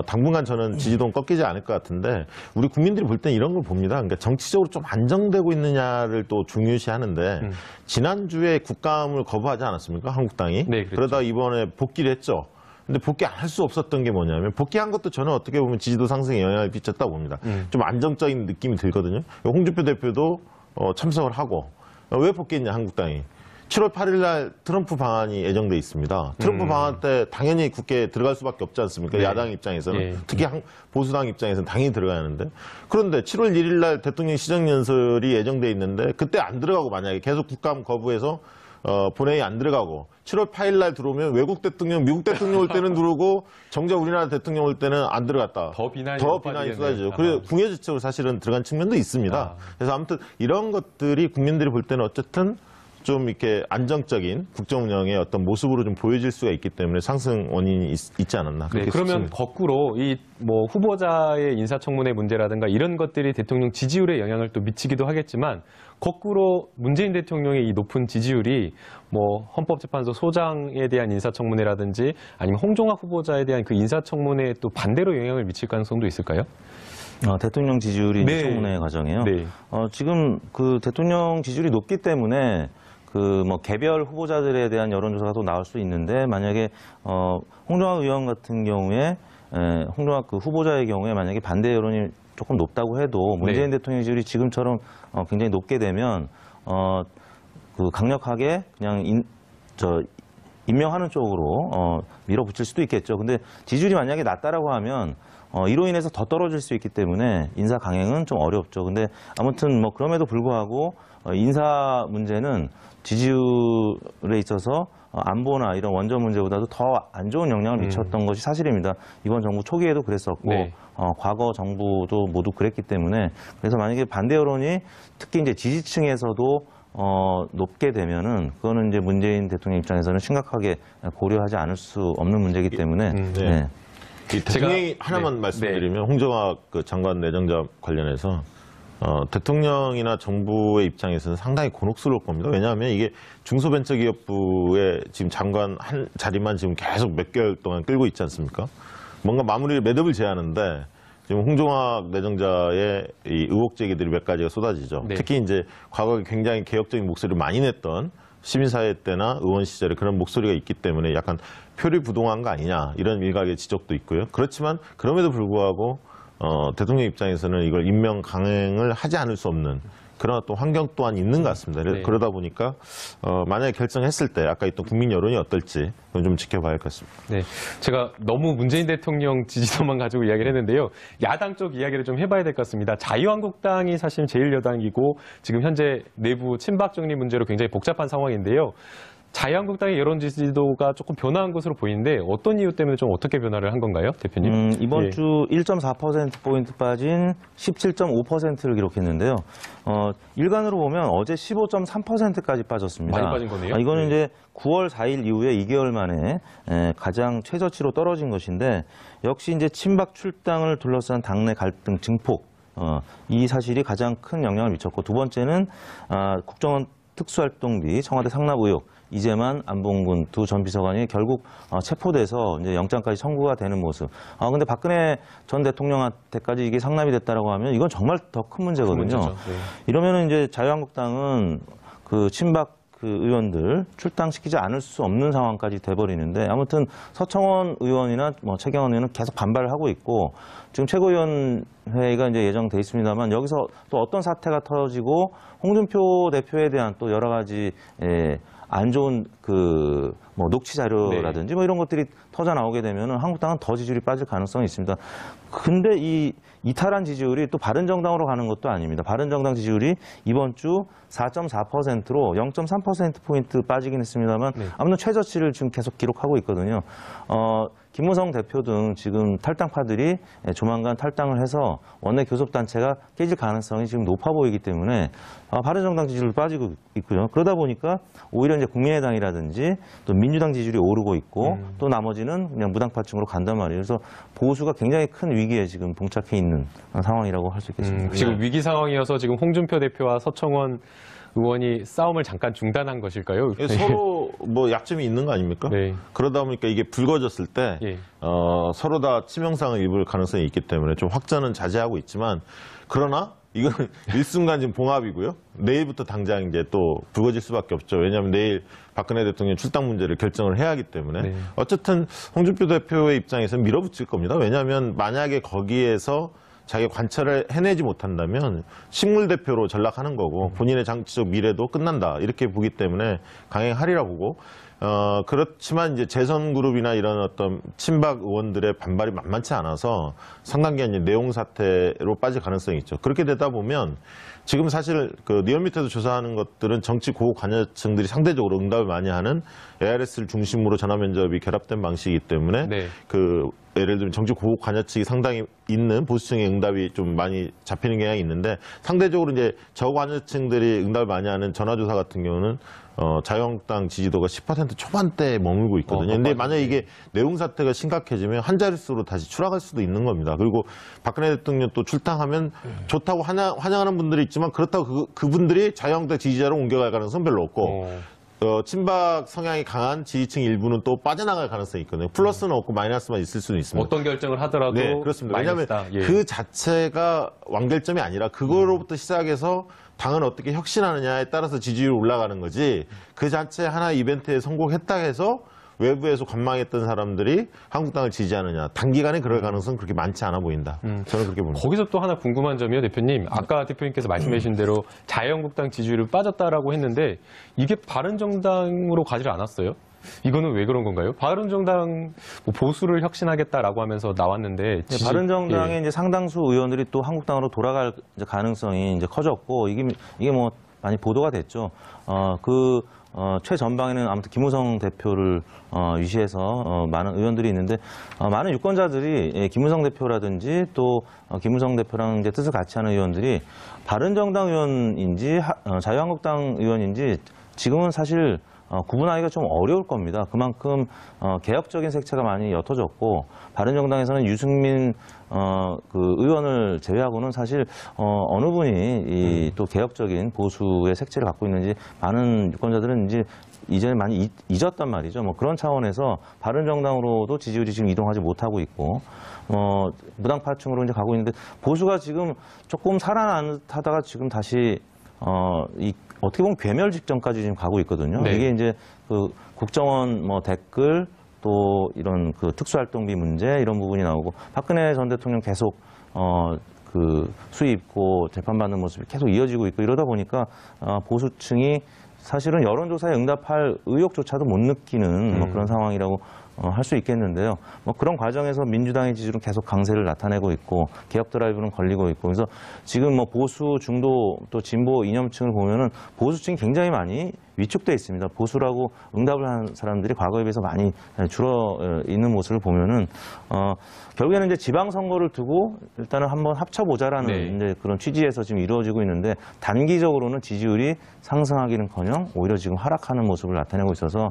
당분간 저는 지지도는 꺾이지 않을 것 같은데 우리 국민들이 볼 때는 이런 걸 봅니다. 그러니까 정치적으로 좀 안정되고 있느냐를 또 중요시하는데 지난주에 국감을 거부하지 않았습니까? 한국당이. 네, 그렇죠. 그러다 이번에 복귀를 했죠. 근데 복귀 안 할 수 없었던 게 뭐냐면 복귀한 것도 저는 어떻게 보면 지지도 상승에 영향을 끼쳤다고 봅니다. 좀 안정적인 느낌이 들거든요. 홍준표 대표도 참석을 하고 왜 복귀했냐 한국당이. 7월 8일 날 트럼프 방안이 예정돼 있습니다. 트럼프 방안 때 당연히 국회에 들어갈 수밖에 없지 않습니까? 네. 야당 입장에서는. 네. 특히 보수당 입장에서는 당연히 들어가야 하는데. 그런데 7월 1일 날 대통령 시정연설이 예정돼 있는데 그때 안 들어가고 만약에 계속 국감 거부해서 본회의 안 들어가고 7월 8일 날 들어오면 외국 대통령, 미국 대통령 올 때는 들어오고 정작 우리나라 대통령 올 때는 안 들어갔다. 더 비난이 쏟아지죠. 그래서 궁예지책으로 사실은 들어간 측면도 있습니다. 그래서 아무튼 이런 것들이 국민들이 볼 때는 어쨌든 좀 이렇게 안정적인 국정 운영의 어떤 모습으로 좀 보여질 수가 있기 때문에 상승 원인이 있지 않았나. 네, 그렇게 그러면 싶습니다. 거꾸로 이 후보자의 인사청문회 문제라든가 이런 것들이 대통령 지지율에 영향을 또 미치기도 하겠지만 거꾸로 문재인 대통령의 이 높은 지지율이 헌법재판소 소장에 대한 인사청문회라든지 아니면 홍종학 후보자에 대한 그 인사청문회에 또 반대로 영향을 미칠 가능성도 있을까요? 대통령 지지율이 네. 청문회 과정이에요. 네. 지금 그 대통령 지지율이 높기 때문에 그 뭐 개별 후보자들에 대한 여론조사가 또 나올 수 있는데 만약에 홍정학 의원 같은 경우에 홍정학 그 후보자의 경우에 만약에 반대 여론이 조금 높다고 해도 문재인 대통령 지지율이 지금처럼 굉장히 높게 되면 그 강력하게 그냥 임명하는 쪽으로 밀어붙일 수도 있겠죠. 근데 지지율이 만약에 낮다라고 하면 이로 인해서 더 떨어질 수 있기 때문에 인사 강행은 좀 어렵죠. 근데 아무튼 뭐 그럼에도 불구하고 인사 문제는 지지율에 있어서 안보나 이런 원전 문제보다도 더 안 좋은 영향을 미쳤던 것이 사실입니다. 이번 정부 초기에도 그랬었고 네. 과거 정부도 모두 그랬기 때문에 그래서 만약에 반대 여론이 특히 이제 지지층에서도 높게 되면은 그거는 이제 문재인 대통령 입장에서는 심각하게 고려하지 않을 수 없는 문제이기 때문에 네. 이 대통령이 제가- 하나만 네. 말씀드리면 홍정학 그 장관 내정자 관련해서 대통령이나 정부의 입장에서는 상당히 곤혹스러울 겁니다. 왜냐하면 이게 중소벤처기업부의 지금 장관 한 자리만 지금 계속 몇 개월 동안 끌고 있지 않습니까? 뭔가 마무리를 매듭을 제하는데 지금 홍정학 내정자의 이 의혹 제기들이 몇 가지가 쏟아지죠. 네. 특히 이제 과거에 굉장히 개혁적인 목소리를 많이 냈던 시민사회 때나 의원 시절에 그런 목소리가 있기 때문에 약간 표리부동한 거 아니냐 이런 일각의 지적도 있고요. 그렇지만 그럼에도 불구하고 대통령 입장에서는 이걸 임명 강행을 하지 않을 수 없는 그런 또 환경 또한 있는 것 같습니다. 네. 그러다 보니까 만약에 결정했을 때 아까 있던 국민 여론이 어떨지 그건 좀 지켜봐야 할 것 같습니다. 네, 제가 너무 문재인 대통령 지지도만 가지고 이야기를 했는데요. 야당 쪽 이야기를 좀 해봐야 될 것 같습니다. 자유한국당이 사실 제1여당이고 지금 현재 내부 친박 정리 문제로 굉장히 복잡한 상황인데요. 자유한국당의 여론 지지도가 조금 변화한 것으로 보이는데 어떤 이유 때문에 좀 어떻게 변화를 한 건가요, 대표님? 이번 예. 주 1.4%포인트 빠진 17.5%를 기록했는데요. 일간으로 보면 어제 15.3%까지 빠졌습니다. 많이 빠진 거네요. 이거는 네. 이제 9월 4일 이후에 2개월 만에 가장 최저치로 떨어진 것인데 역시 이제 친박 출당을 둘러싼 당내 갈등 증폭 이 사실이 가장 큰 영향을 미쳤고 두 번째는 국정원 특수활동비 청와대 상납 의혹 이재만, 안봉근 두 전 비서관이 결국 체포돼서 이제 영장까지 청구가 되는 모습. 근데 박근혜 전 대통령한테까지 이게 상납이 됐다라고 하면 이건 정말 더 큰 문제거든요. 문제죠. 네. 이러면은 이제 자유한국당은 그 친박 그 의원들 출당시키지 않을 수 없는 상황까지 돼버리는데 아무튼 서청원 의원이나 뭐 최경환 의원은 계속 반발을 하고 있고 지금 최고위원회의가 이제 예정돼 있습니다만 여기서 또 어떤 사태가 터지고 홍준표 대표에 대한 또 여러 가지 안 좋은 그 뭐 녹취 자료라든지 뭐 이런 것들이 터져 나오게 되면은 한국당은 더 지지율이 빠질 가능성이 있습니다. 근데 이 이탈한 지지율이 또 바른정당으로 가는 것도 아닙니다. 바른정당 지지율이 이번 주 4.4%로 0.3%포인트 빠지긴 했습니다만 아무튼 최저치를 지금 계속 기록하고 있거든요. 김무성 대표 등 지금 탈당파들이 조만간 탈당을 해서 원내 교섭단체가 깨질 가능성이 지금 높아 보이기 때문에 바른정당 지지율도 빠지고 있고요. 그러다 보니까 오히려 이제 국민의당이라든지 또 민주당 지지율이 오르고 있고 또 나머지는 그냥 무당파층으로 간단 말이에요. 그래서 보수가 굉장히 큰 위기에 지금 봉착해 있는 상황이라고 할 수 있겠습니다. 지금 위기 상황이어서 지금 홍준표 대표와 서청원 의원이 싸움을 잠깐 중단한 것일까요? 서로 뭐 약점이 있는 거 아닙니까? 네. 그러다 보니까 이게 불거졌을 때 예. 서로 다 치명상을 입을 가능성이 있기 때문에 좀 확전은 자제하고 있지만 그러나 이건 일순간 지금 봉합이고요. 내일부터 당장 이제 또 불거질 수밖에 없죠. 왜냐하면 내일 박근혜 대통령 출당 문제를 결정을 해야 하기 때문에 네. 어쨌든 홍준표 대표의 입장에서는 밀어붙일 겁니다. 왜냐하면 만약에 거기에서 자기 관철을 해내지 못한다면 식물 대표로 전락하는 거고 본인의 정치적 미래도 끝난다 이렇게 보기 때문에 강행하리라 보고 그렇지만 이제 재선 그룹이나 이런 어떤 친박 의원들의 반발이 만만치 않아서 상당기한 이제 내용 사태로 빠질 가능성이 있죠. 그렇게 되다 보면 지금 사실 그 리얼미터에서 조사하는 것들은 정치 고위 관여층들이 상대적으로 응답을 많이 하는 ARS를 중심으로 전화 면접이 결합된 방식이기 때문에 네. 그 예를 들면 정치 고위 관여층이 상당히 있는 보수층의 응답이 좀 많이 잡히는 경향이 있는데 상대적으로 이제 저관여층들이 응답을 많이 하는 전화조사 같은 경우는 자유한국당 지지도가 10% 초반대에 머물고 있거든요. 근데 만약에 이게 내용 사태가 심각해지면 한 자릿수로 다시 추락할 수도 있는 겁니다. 그리고 박근혜 대통령 또 출당하면 좋다고 환영하는 분들이 있지만 그렇다고 그분들이 자유한국당 지지자로 옮겨갈 가능성은 별로 없고 친박 성향이 강한 지지층 일부는 또 빠져나갈 가능성이 있거든요. 플러스는 없고 마이너스만 있을 수는 있습니다. 어떤 결정을 하더라도 네, 그렇습니다. 왜냐하면 마이너스다. 예. 그 자체가 완결점이 아니라 그거로부터 시작해서 당은 어떻게 혁신하느냐에 따라서 지지율이 올라가는 거지 그 자체 하나 이벤트에 성공했다 해서 외부에서 관망했던 사람들이 한국당을 지지하느냐 단기간에 그럴 가능성은 그렇게 많지 않아 보인다. 저는 그렇게 봅니다. 거기서 또 하나 궁금한 점이요, 대표님. 아까 대표님께서 말씀해 주신 대로 자유한국당 지지율이 빠졌다라고 했는데 이게 바른정당으로 가지 않았어요? 이거는 왜 그런 건가요? 바른정당 뭐 보수를 혁신하겠다라고 하면서 나왔는데 바른정당의 예. 이제 상당수 의원들이 또 한국당으로 돌아갈 이제 가능성이 이제 커졌고 이게 뭐 많이 보도가 됐죠. 최전방에는 아무튼 김무성 대표를 위시해서 많은 의원들이 있는데 많은 유권자들이 김무성 대표라든지 또 김무성 대표랑 이제 뜻을 같이 하는 의원들이 바른정당 의원인지 자유한국당 의원인지 지금은 사실 구분하기가 좀 어려울 겁니다. 그만큼 개혁적인 색채가 많이 옅어졌고 바른정당에서는 유승민 그 의원을 제외하고는 사실 어느 분이 또 개혁적인 보수의 색채를 갖고 있는지 많은 유권자들은 이전에 많이 잊었단 말이죠. 뭐 그런 차원에서 바른정당으로도 지지율이 지금 이동하지 못하고 있고 무당파층으로 이제 가고 있는데 보수가 지금 조금 살아나하다가 지금 다시 어떻게 보면 괴멸 직전까지 지금 가고 있거든요. 네. 이게 이제 그 국정원 뭐 댓글 또 이런 그 특수활동비 문제 이런 부분이 나오고 박근혜 전 대통령 계속 그 수입고 재판받는 모습이 계속 이어지고 있고 이러다 보니까 보수층이 사실은 여론조사에 응답할 의욕조차도 못 느끼는 뭐 그런 상황이라고 할 수 있겠는데요. 뭐 그런 과정에서 민주당의 지지율은 계속 강세를 나타내고 있고 개혁 드라이브는 걸리고 있고 그래서 지금 뭐 보수 중도 또 진보 이념층을 보면은 보수층이 굉장히 많이 위축돼 있습니다. 보수라고 응답을 한 사람들이 과거에 비해서 많이 줄어 있는 모습을 보면은 결국에는 이제 지방선거를 두고 일단은 한번 합쳐보자라는 네. 이제 그런 취지에서 지금 이루어지고 있는데 단기적으로는 지지율이 상승하기는커녕 오히려 지금 하락하는 모습을 나타내고 있어서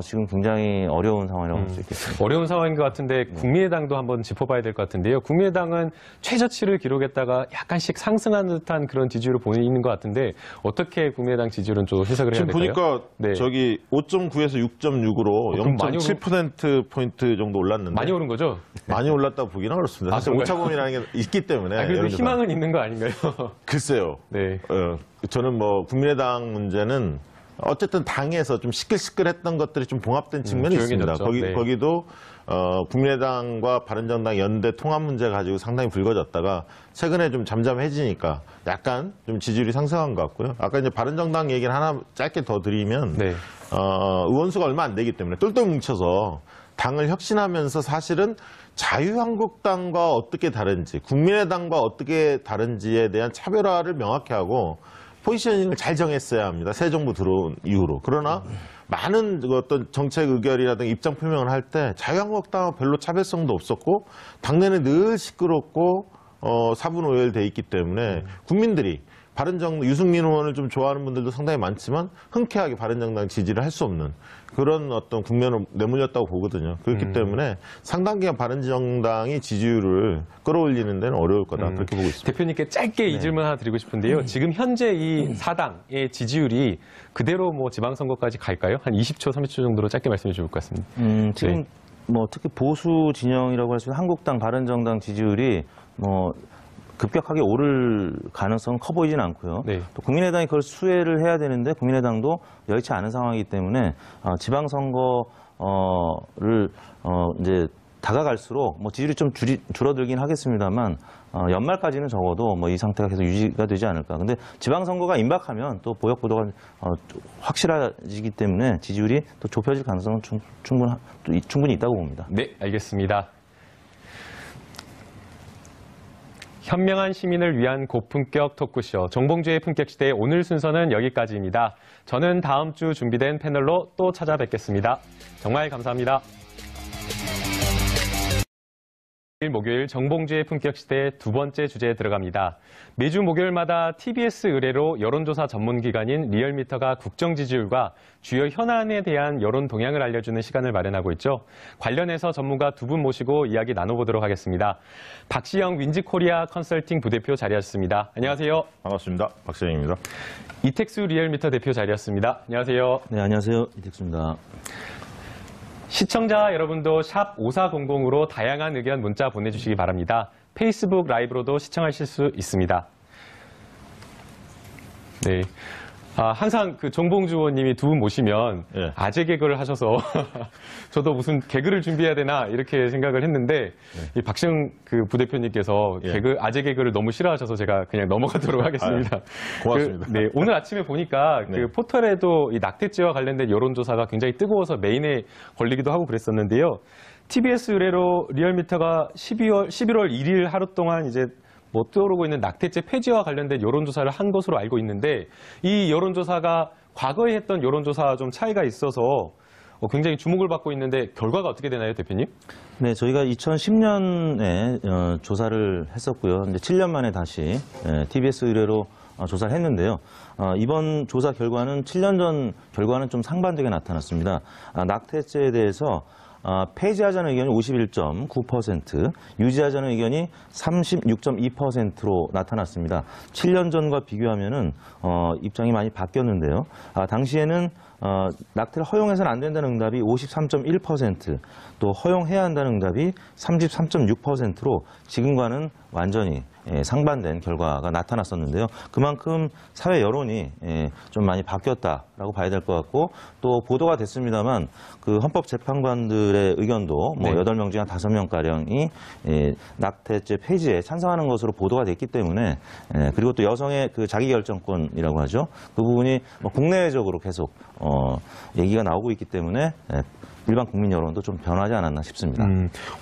지금 굉장히 어려운 상황이라고 볼 수 있겠습니다. 어려운 상황인 것 같은데 국민의당도 한번 짚어봐야 될 것 같은데요. 국민의당은 최저치를 기록했다가 약간씩 상승하는 듯한 그런 지지율을 보이는 것 같은데 어떻게 국민의당 지지율은 좀 해석을 해야 지금 될까요? 보니까 네. 저기 5.9에서 6.6으로 그럼 많이 0.7%포인트 정도 올랐는데 많이 오른 거죠? 많이 올랐다고 보기는 어렵습니다. 사실 정말요? 오차범위라는 게 있기 때문에. 그래도 여론조사. 희망은 있는 거 아닌가요? 글쎄요. 네. 저는 뭐 국민의당 문제는 어쨌든 당에서 좀 시끌시끌했던 것들이 좀 봉합된 측면이 있습니다. 조용해졌죠. 네. 거기도 국민의당과 바른정당 연대 통합 문제 가지고 상당히 불거졌다가 최근에 좀 잠잠해지니까 약간 좀 지지율이 상승한 것 같고요. 아까 이제 바른정당 얘기를 하나 짧게 더 드리면 네. 의원수가 얼마 안 되기 때문에 똘똘 뭉쳐서 당을 혁신하면서 사실은 자유한국당과 어떻게 다른지, 국민의당과 어떻게 다른지에 대한 차별화를 명확히 하고 포지셔닝을 잘 정했어야 합니다. 새 정부 들어온 이후로. 그러나 많은 어떤 정책 의결이라든가 입장 표명을 할 때 자유한국당은 별로 차별성도 없었고 당내는 늘 시끄럽고 사분오열돼 있기 때문에 국민들이 바른정당 유승민 의원을 좀 좋아하는 분들도 상당히 많지만 흔쾌하게 바른정당 지지를 할 수 없는 그런 어떤 국면을 내몰렸다고 보거든요. 그렇기 때문에 상당 기간 바른정당이 지지율을 끌어올리는 데는 어려울 거다 그렇게 보고 있습니다. 대표님께 짧게 이 질문 하나 드리고 싶은데요. 지금 현재 이 사당의 지지율이 그대로 뭐 지방선거까지 갈까요? 한 20초, 30초 정도로 짧게 말씀해 주실 것 같습니다. 지금 네. 뭐 특히 보수 진영이라고 할 수 있는 한국당, 바른정당 지지율이 뭐 급격하게 오를 가능성은 커 보이진 않고요. 네. 또 국민의당이 그걸 수혜를 해야 되는데 국민의당도 여의치 않은 상황이기 때문에 지방선거를 이제 다가갈수록 뭐 지지율이 좀 줄어들긴 하겠습니다만 연말까지는 적어도 뭐 이 상태가 계속 유지가 되지 않을까. 근데 지방선거가 임박하면 또 보역보도가 확실해지기 때문에 지지율이 또 좁혀질 가능성은 충분히 있다고 봅니다. 네, 알겠습니다. 현명한 시민을 위한 고품격 토크쇼 정봉주의 품격시대 오늘 순서는 여기까지입니다. 저는 다음 주 준비된 패널로 또 찾아뵙겠습니다. 정말 감사합니다. 목요일 정봉주의 품격시대 두 번째 주제에 들어갑니다. 매주 목요일마다 TBS 의뢰로 여론조사 전문기관인 리얼미터가 국정 지지율과 주요 현안에 대한 여론 동향을 알려주는 시간을 마련하고 있죠. 관련해서 전문가 두 분 모시고 이야기 나눠보도록 하겠습니다. 박시영 윈지코리아 컨설팅 부대표 자리하셨습니다. 안녕하세요. 반갑습니다. 박시영입니다. 이택수 리얼미터 대표 자리하셨습니다. 안녕하세요. 네, 안녕하세요. 이택수입니다. 시청자 여러분도 샵 5400으로 다양한 의견 문자 보내주시기 바랍니다. 페이스북 라이브로도 시청하실 수 있습니다. 네. 항상 그 정봉주 의원님이 두 분 모시면 예. 아재 개그를 하셔서 저도 무슨 개그를 준비해야 되나 이렇게 생각을 했는데 이 박시영 그 부대표님께서 예. 아재 개그를 너무 싫어하셔서 제가 그냥 넘어가도록 하겠습니다. 고맙습니다. 네, 오늘 아침에 보니까 네. 그 포털에도 이 낙태죄와 관련된 여론조사가 굉장히 뜨거워서 메인에 걸리기도 하고 그랬었는데요. TBS 의뢰로 리얼미터가 11월 1일 하루 동안 이제 떠오르고 있는 낙태죄 폐지와 관련된 여론조사를 한 것으로 알고 있는데 이 여론조사가 과거에 했던 여론조사와 좀 차이가 있어서 굉장히 주목을 받고 있는데 결과가 어떻게 되나요, 대표님? 네, 저희가 2010년에 조사를 했었고요. 이제 7년 만에 다시 TBS 의뢰로 조사를 했는데요. 이번 조사 결과는 7년 전 결과는 좀 상반되게 나타났습니다. 낙태죄에 대해서 폐지하자는 의견이 51.9%, 유지하자는 의견이 36.2%로 나타났습니다. 7년 전과 비교하면은 입장이 많이 바뀌었는데요. 당시에는 낙태를 허용해서는 안 된다는 응답이 53.1%, 또 허용해야 한다는 응답이 33.6%로 지금과는 완전히 상반된 결과가 나타났었는데요. 그만큼 사회 여론이 좀 많이 바뀌었다라고 봐야 될 것 같고, 또 보도가 됐습니다만 그 헌법재판관들의 의견도 뭐 네. 8명 중 한 5명가량이 낙태죄 폐지에 찬성하는 것으로 보도가 됐기 때문에, 그리고 또 여성의 그 자기결정권이라고 하죠. 그 부분이 뭐 국내외적으로 계속 얘기가 나오고 있기 때문에 일반 국민 여론도 좀 변하지 않았나 싶습니다.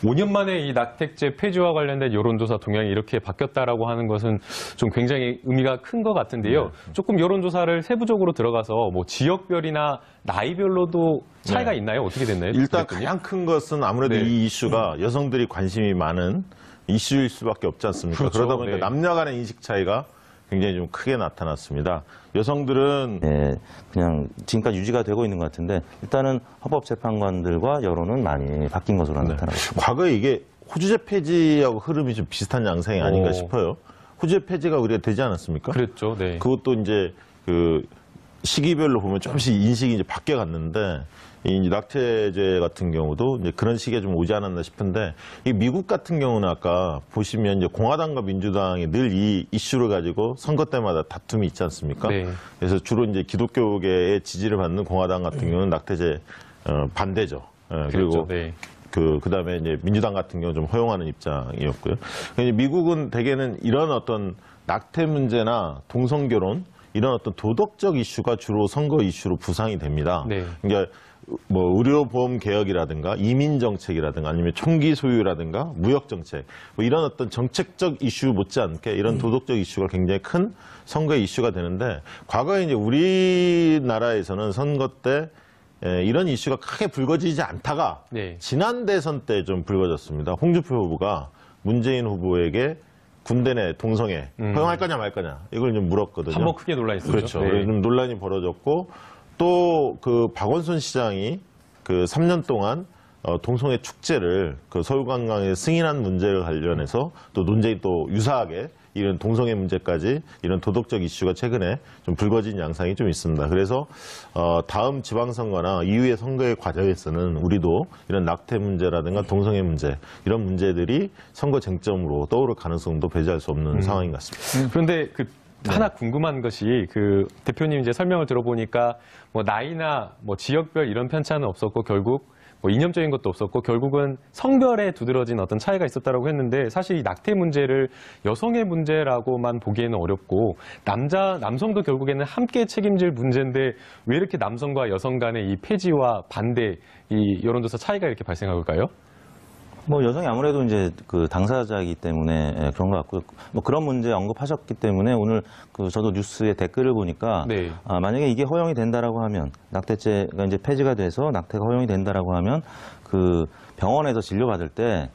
5년 만에 이 낙태죄 폐지와 관련된 여론조사 동향이 이렇게 바뀌었다라고 하는 것은 좀 굉장히 의미가 큰 것 같은데요. 조금 여론조사를 세부적으로 들어가서 뭐 지역별이나 나이별로도 차이가 네. 있나요? 어떻게 됐나요? 일단 대표님? 가장 큰 것은 아무래도 네. 이 이슈가 여성들이 관심이 많은 이슈일 수밖에 없지 않습니까? 그렇죠. 그러다 보니까 네. 남녀 간의 인식 차이가 굉장히 좀 크게 나타났습니다. 여성들은 그냥 지금까지 유지가 되고 있는 것 같은데, 일단은 헌법재판관들과 여론은 많이 바뀐 것으로 나타나고 있습니다. 과거에 이게 호주제 폐지하고 흐름이 좀 비슷한 양상이 아닌가 싶어요. 호주제 폐지가 우리가 되지 않았습니까? 그랬죠. 네. 그것도 이제 그 시기별로 보면 조금씩 인식이 이제 바뀌어 갔는데, 이 낙태죄 같은 경우도 이제 그런 시기에 좀 오지 않았나 싶은데, 이 미국 같은 경우는 아까 보시면 이제 공화당과 민주당이 늘 이 이슈를 가지고 선거 때마다 다툼이 있지 않습니까? 네. 그래서 주로 이제 기독교계의 지지를 받는 공화당 같은 경우는 낙태죄 반대죠. 그리고 네. 그다음에 이제 민주당 같은 경우는 좀 허용하는 입장이었고요. 그러니까 미국은 대개는 이런 어떤 낙태 문제나 동성결혼 이런 어떤 도덕적 이슈가 주로 선거 이슈로 부상이 됩니다. 네. 그러니까 뭐 의료보험 개혁이라든가 이민 정책이라든가 아니면 총기 소유라든가 무역 정책 뭐 이런 어떤 정책적 이슈 못지않게 이런 도덕적 이슈가 굉장히 큰 선거의 이슈가 되는데, 과거에 이제 우리나라에서는 선거 때 이런 이슈가 크게 불거지지 않다가 네. 지난 대선 때 좀 불거졌습니다. 홍준표 후보가 문재인 후보에게 군대 내 동성애 허용할 거냐 말 거냐 이걸 좀 물었거든요. 한번 크게 논란이 있었죠. 그렇죠. 네. 좀 논란이 벌어졌고, 또 그 박원순 시장이 그 3년 동안 동성애 축제를 그 서울관광에 승인한 문제를 관련해서 또 논쟁이 또 유사하게 이런 동성애 문제까지 이런 도덕적 이슈가 최근에 좀 불거진 양상이 좀 있습니다. 그래서 다음 지방선거나 이후의 선거의 과정에서는 우리도 이런 낙태 문제라든가 동성애 문제 이런 문제들이 선거 쟁점으로 떠오를 가능성도 배제할 수 없는 상황인 것 같습니다. 그런데 하나 궁금한 것이 대표님 이제 설명을 들어보니까 뭐 나이나 뭐 지역별 이런 편차는 없었고 결국 뭐 이념적인 것도 없었고 결국은 성별에 두드러진 어떤 차이가 있었다라고 했는데, 사실 이 낙태 문제를 여성의 문제라고만 보기에는 어렵고 남성도 결국에는 함께 책임질 문제인데 왜 이렇게 남성과 여성 간의 이 폐지와 반대 이 여론조사 차이가 이렇게 발생할까요? 뭐 여성이 아무래도 이제 그 당사자이기 때문에 그런 것 같고요. 뭐 그런 문제 언급하셨기 때문에 오늘 저도 뉴스에 댓글을 보니까 네. 만약에 이게 허용이 된다라고 하면, 낙태죄가 이제 폐지가 돼서 낙태가 허용이 된다라고 하면 그 병원에서 진료받을 때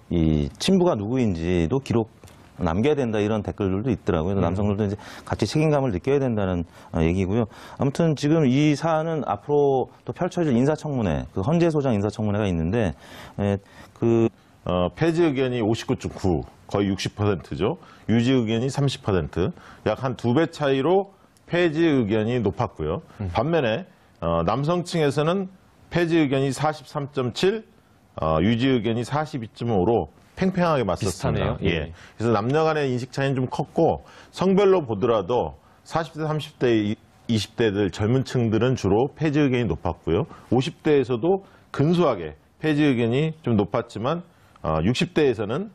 이 친부가 누구인지도 기록 남겨야 된다 이런 댓글들도 있더라고요. 남성들도 이제 같이 책임감을 느껴야 된다는 얘기고요. 아무튼 지금 이 사안은 앞으로 또 펼쳐질 인사청문회, 그 헌재 소장 인사청문회가 있는데 폐지 의견이 59.9, 거의 60%죠. 유지 의견이 30%, 약 한 2배 차이로 폐지 의견이 높았고요. 반면에 남성층에서는 폐지 의견이 43.7, 유지 의견이 42.5로 팽팽하게 맞섰습니다. 비슷하네요. 예. 그래서 남녀 간의 인식 차이는 좀 컸고 성별로 보더라도 40대, 30대, 20대들 젊은 층들은 주로 폐지 의견이 높았고요. 50대에서도 근소하게 폐지 의견이 좀 높았지만 60대에서는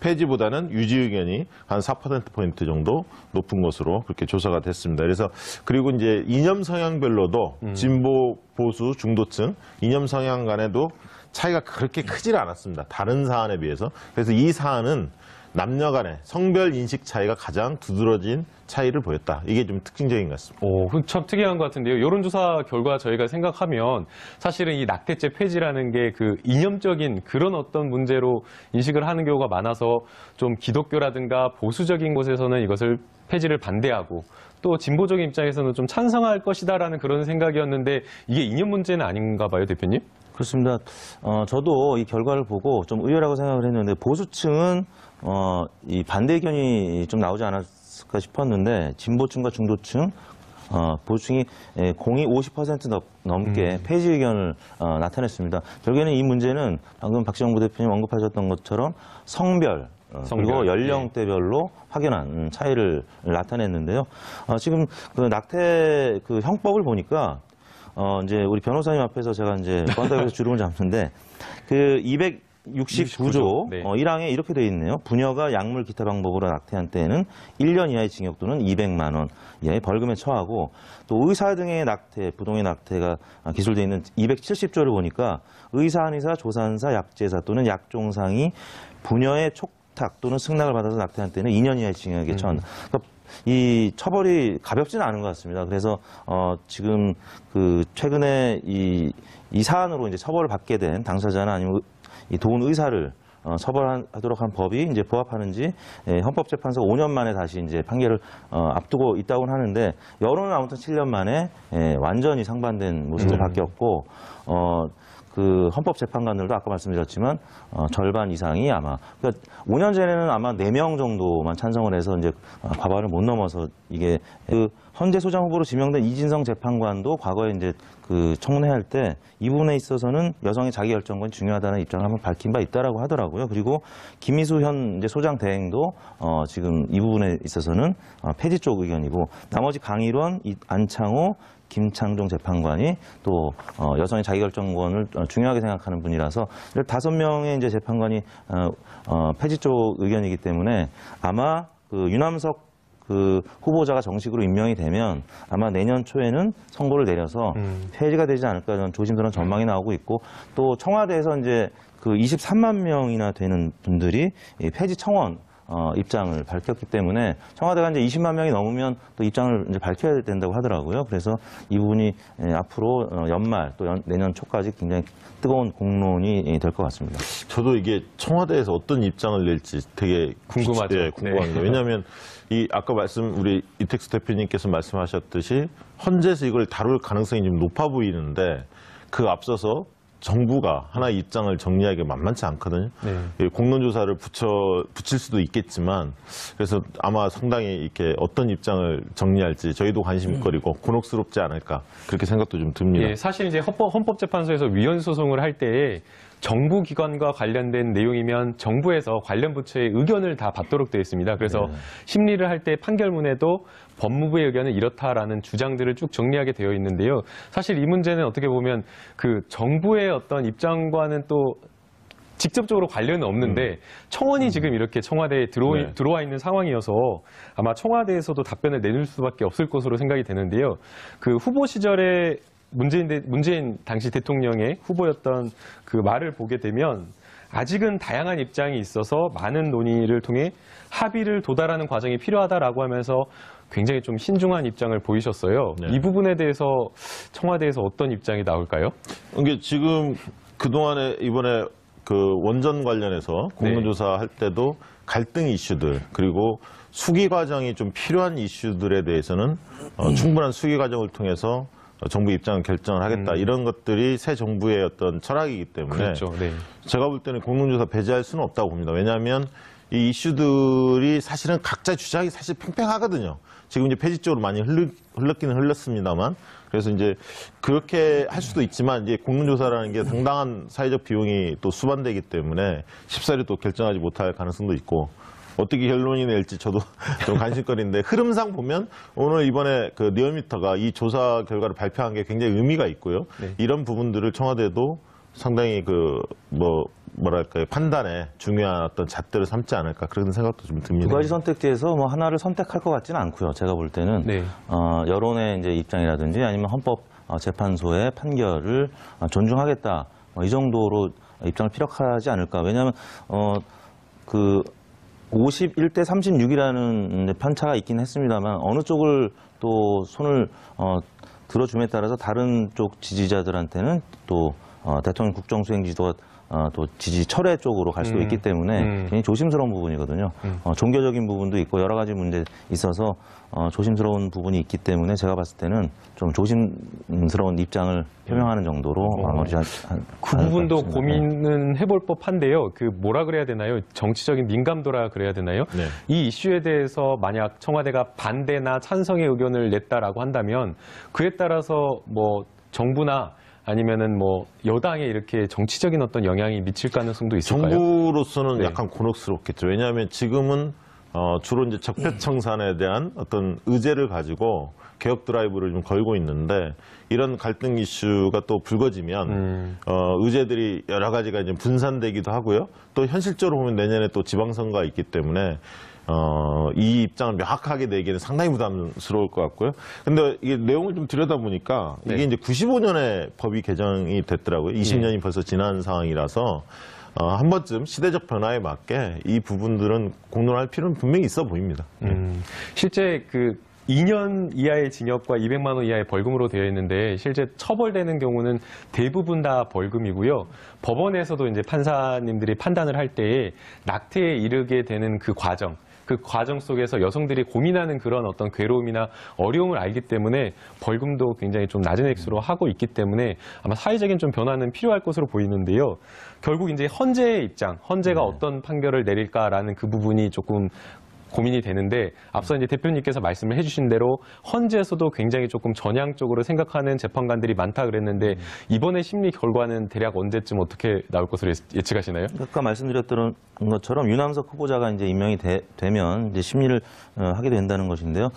폐지보다는 유지 의견이 한 4%포인트 정도 높은 것으로 그렇게 조사가 됐습니다. 그래서 그리고 이제 이념 성향별로도 진보, 보수, 중도층 이념 성향 간에도 차이가 그렇게 크질 않았습니다. 다른 사안에 비해서. 그래서 이 사안은 남녀 간의 성별 인식 차이가 가장 두드러진 차이를 보였다. 이게 좀 특징적인 것 같습니다. 참 특이한 것 같은데요. 여론조사 결과 저희가 생각하면 사실은 이 낙태죄 폐지라는 게 그 이념적인 그런 어떤 문제로 인식을 하는 경우가 많아서 좀 기독교라든가 보수적인 곳에서는 이것을 폐지를 반대하고 또 진보적인 입장에서는 좀 찬성할 것이다라는 그런 생각이었는데 이게 이념 문제는 아닌가 봐요, 대표님? 그렇습니다. 저도 이 결과를 보고 좀 의외라고 생각을 했는데 보수층은 이 반대 의견이 좀 나오지 않았을까 싶었는데 진보층과 중도층, 보수층이 공이 50% 넘게 폐지 의견을 나타냈습니다. 결국에는 이 문제는 방금 박지원 부대표님 언급하셨던 것처럼 성별, 그리고 연령대별로 확연한 차이를 나타냈는데요. 지금 그 낙태 그 형법을 보니까 이제 우리 변호사님 앞에서 제가 이제 번다에서 주름을 잡는데 그 269조 네. 1항에 이렇게 되어 있네요. 부녀가 약물 기타 방법으로 낙태한 때에는 1년 이하의 징역 또는 200만 원 이하의 벌금에 처하고 또 의사 등의 낙태, 부동의 낙태가 기술되어 있는 270조를 보니까 의사, 한의사, 조산사, 약제사 또는 약종상이 부녀의 촉탁 또는 승낙을 받아서 낙태한 때는 2년 이하의 징역에 처한다. 그러니까 이 처벌이 가볍지는 않은 것 같습니다. 그래서 지금 그 최근에 이 사안으로 이제 처벌을 받게 된 당사자나 아니면 이 도운 의사를 처벌하도록 한 법이 이제 부합하는지 헌법재판소가 5년 만에 다시 이제 판결을 앞두고 있다고는 하는데 여론은 아무튼 7년 만에 완전히 상반된 모습으로 바뀌었고 그 헌법재판관들도 아까 말씀드렸지만 절반 이상이 아마 그러니까 5년 전에는 아마 4명 정도만 찬성을 해서 이제 과반을 못 넘어서 이게 그 헌재 소장 후보로 지명된 이진성 재판관도 과거에 이제 그 청문회할 때 이 부분에 있어서는 여성의 자기 결정권이 중요하다는 입장을 한번 밝힌 바 있다라고 하더라고요. 그리고 김희수 현 이제 소장 대행도 지금 이 부분에 있어서는 폐지 쪽 의견이고 나머지 강일원, 안창호, 김창종 재판관이 또 여성의 자기결정권을 중요하게 생각하는 분이라서 5명의 이제 재판관이 폐지 쪽 의견이기 때문에 아마 그 유남석 그 후보자가 정식으로 임명이 되면 아마 내년 초에는 선고를 내려서 폐지가 되지 않을까 이런 조심스러운 전망이 나오고 있고 또 청와대에서 이제 그 23만 명이나 되는 분들이 이 폐지 청원 입장을 밝혔기 때문에 청와대가 이제 20만 명이 넘으면 또 입장을 이제 밝혀야 된다고 하더라고요. 그래서 이 부분이 앞으로 연말 또 내년 초까지 굉장히 뜨거운 공론이 될 것 같습니다. 저도 이게 청와대에서 어떤 입장을 낼지 되게 궁금하죠. 예, 궁금합니다. 네. 왜냐하면 이 아까 우리 이택수 대표님께서 말씀하셨듯이 헌재에서 이걸 다룰 가능성이 좀 높아 보이는데 그 앞서서 정부가 하나의 입장을 정리하기가 만만치 않거든요. 네. 공론조사를 붙일 수도 있겠지만 그래서 아마 상당히 이렇게 어떤 입장을 정리할지 저희도 관심거리고 곤혹스럽지 않을까 그렇게 생각도 좀 듭니다. 예, 사실 이제 헌법재판소에서 위헌 소송을 할 때에 정부 기관과 관련된 내용이면 정부에서 관련 부처의 의견을 다 받도록 되어 있습니다. 그래서 심리를 할 때 판결문에도 법무부의 의견은 이렇다라는 주장들을 쭉 정리하게 되어 있는데요. 사실 이 문제는 어떻게 보면 그 정부의 어떤 입장과는 또 직접적으로 관련은 없는데 청원이 지금 이렇게 청와대에 들어와 있는 상황이어서 아마 청와대에서도 답변을 내놓을 수밖에 없을 것으로 생각이 되는데요. 그 후보 시절에 문재인 당시 대통령의 후보였던 그 말을 보게 되면 아직은 다양한 입장이 있어서 많은 논의를 통해 합의를 도달하는 과정이 필요하다라고 하면서 굉장히 좀 신중한 입장을 보이셨어요. 네. 이 부분에 대해서 청와대에서 어떤 입장이 나올까요? 이게 지금 그동안에 이번에 그 원전 관련해서 공론조사 할 때도 갈등 이슈들 그리고 수기 과정이 좀 필요한 이슈들에 대해서는 충분한 수기 과정을 통해서 정부 입장을 결정을 하겠다. 이런 것들이 새 정부의 어떤 철학이기 때문에 그렇죠. 네. 제가 볼 때는 공론조사 배제할 수는 없다고 봅니다. 왜냐하면 이 이슈들이 사실은 각자 주장이 사실 팽팽하거든요. 지금 이제 폐지 쪽으로 많이 흘렀기는 흘렀습니다만 그래서 이제 그렇게 할 수도 있지만 이제 공론조사라는 게 상당한 사회적 비용이 또 수반되기 때문에 쉽사리 또 결정하지 못할 가능성도 있고 어떻게 결론이 낼지 저도 좀 관심거리인데 흐름상 보면 오늘 이번에 그 리얼미터가 이 조사 결과를 발표한 게 굉장히 의미가 있고요. 네. 이런 부분들을 청와대도 상당히 뭐랄까요 판단에 중요한 어떤 잣대를 삼지 않을까 그런 생각도 좀 듭니다. 두 가지 선택지에서 뭐 하나를 선택할 것 같지는 않고요. 제가 볼 때는 네. 여론의 이제 입장이라든지 아니면 헌법재판소의 판결을 존중하겠다 이 정도로 입장을 피력하지 않을까. 왜냐하면 그 51대 36이라는 편차가 있긴 했습니다만 어느 쪽을 또 손을 들어줌에 따라서 다른 쪽 지지자들한테는 또 대통령 국정수행 지도가 또 지지 철회 쪽으로 갈 수도 있기 때문에 굉장히 조심스러운 부분이거든요. 종교적인 부분도 있고 여러 가지 문제 있어서 조심스러운 부분이 있기 때문에 제가 봤을 때는 좀 조심스러운 입장을 표명하는 정도로 마무리하지 그 부분도 고민은 해볼 법한데요. 그 뭐라 그래야 되나요? 정치적인 민감도라 그래야 되나요? 네. 이 이슈에 대해서 만약 청와대가 반대나 찬성의 의견을 냈다라고 한다면 그에 따라서 뭐 정부나 아니면은 뭐 여당에 이렇게 정치적인 어떤 영향이 미칠 가능성도 있을까요? 정부로서는 네. 약간 곤혹스럽겠죠. 왜냐하면 지금은 주로 이제 적폐청산에 대한 어떤 의제를 가지고 개혁 드라이브를 좀 걸고 있는데 이런 갈등 이슈가 또 불거지면 의제들이 여러 가지가 이제 분산되기도 하고요. 또 현실적으로 보면 내년에 또 지방선거가 있기 때문에 이 입장을 명확하게 내기는 상당히 부담스러울 것 같고요. 근데 이게 내용을 좀 들여다보니까 이게 네. 이제 95년에 법이 개정이 됐더라고요. 20년이 벌써 지난 상황이라서 한 번쯤 시대적 변화에 맞게 이 부분들은 공론할 필요는 분명히 있어 보입니다. 실제 그 2년 이하의 징역과 200만 원 이하의 벌금으로 되어 있는데 실제 처벌되는 경우는 대부분 다 벌금이고요. 법원에서도 이제 판사님들이 판단을 할 때에 낙태에 이르게 되는 그 과정 속에서 여성들이 고민하는 그런 어떤 괴로움이나 어려움을 알기 때문에 벌금도 굉장히 좀 낮은 액수로 하고 있기 때문에 아마 사회적인 좀 변화는 필요할 것으로 보이는데요. 결국 이제 헌재의 입장, 헌재가 어떤 판결을 내릴까라는 그 부분이 조금 고민이 되는데 앞서 이제 대표님께서 말씀을 해주신 대로 헌재에서도 굉장히 조금 전향적으로 생각하는 재판관들이 많다 그랬는데 이번에 심리 결과는 대략 언제쯤 어떻게 나올 것으로 예측하시나요? 아까 말씀드렸던 것처럼 유남석 후보자가 이제 임명이 되면 이제 심리를 하게 된다는 것인데요.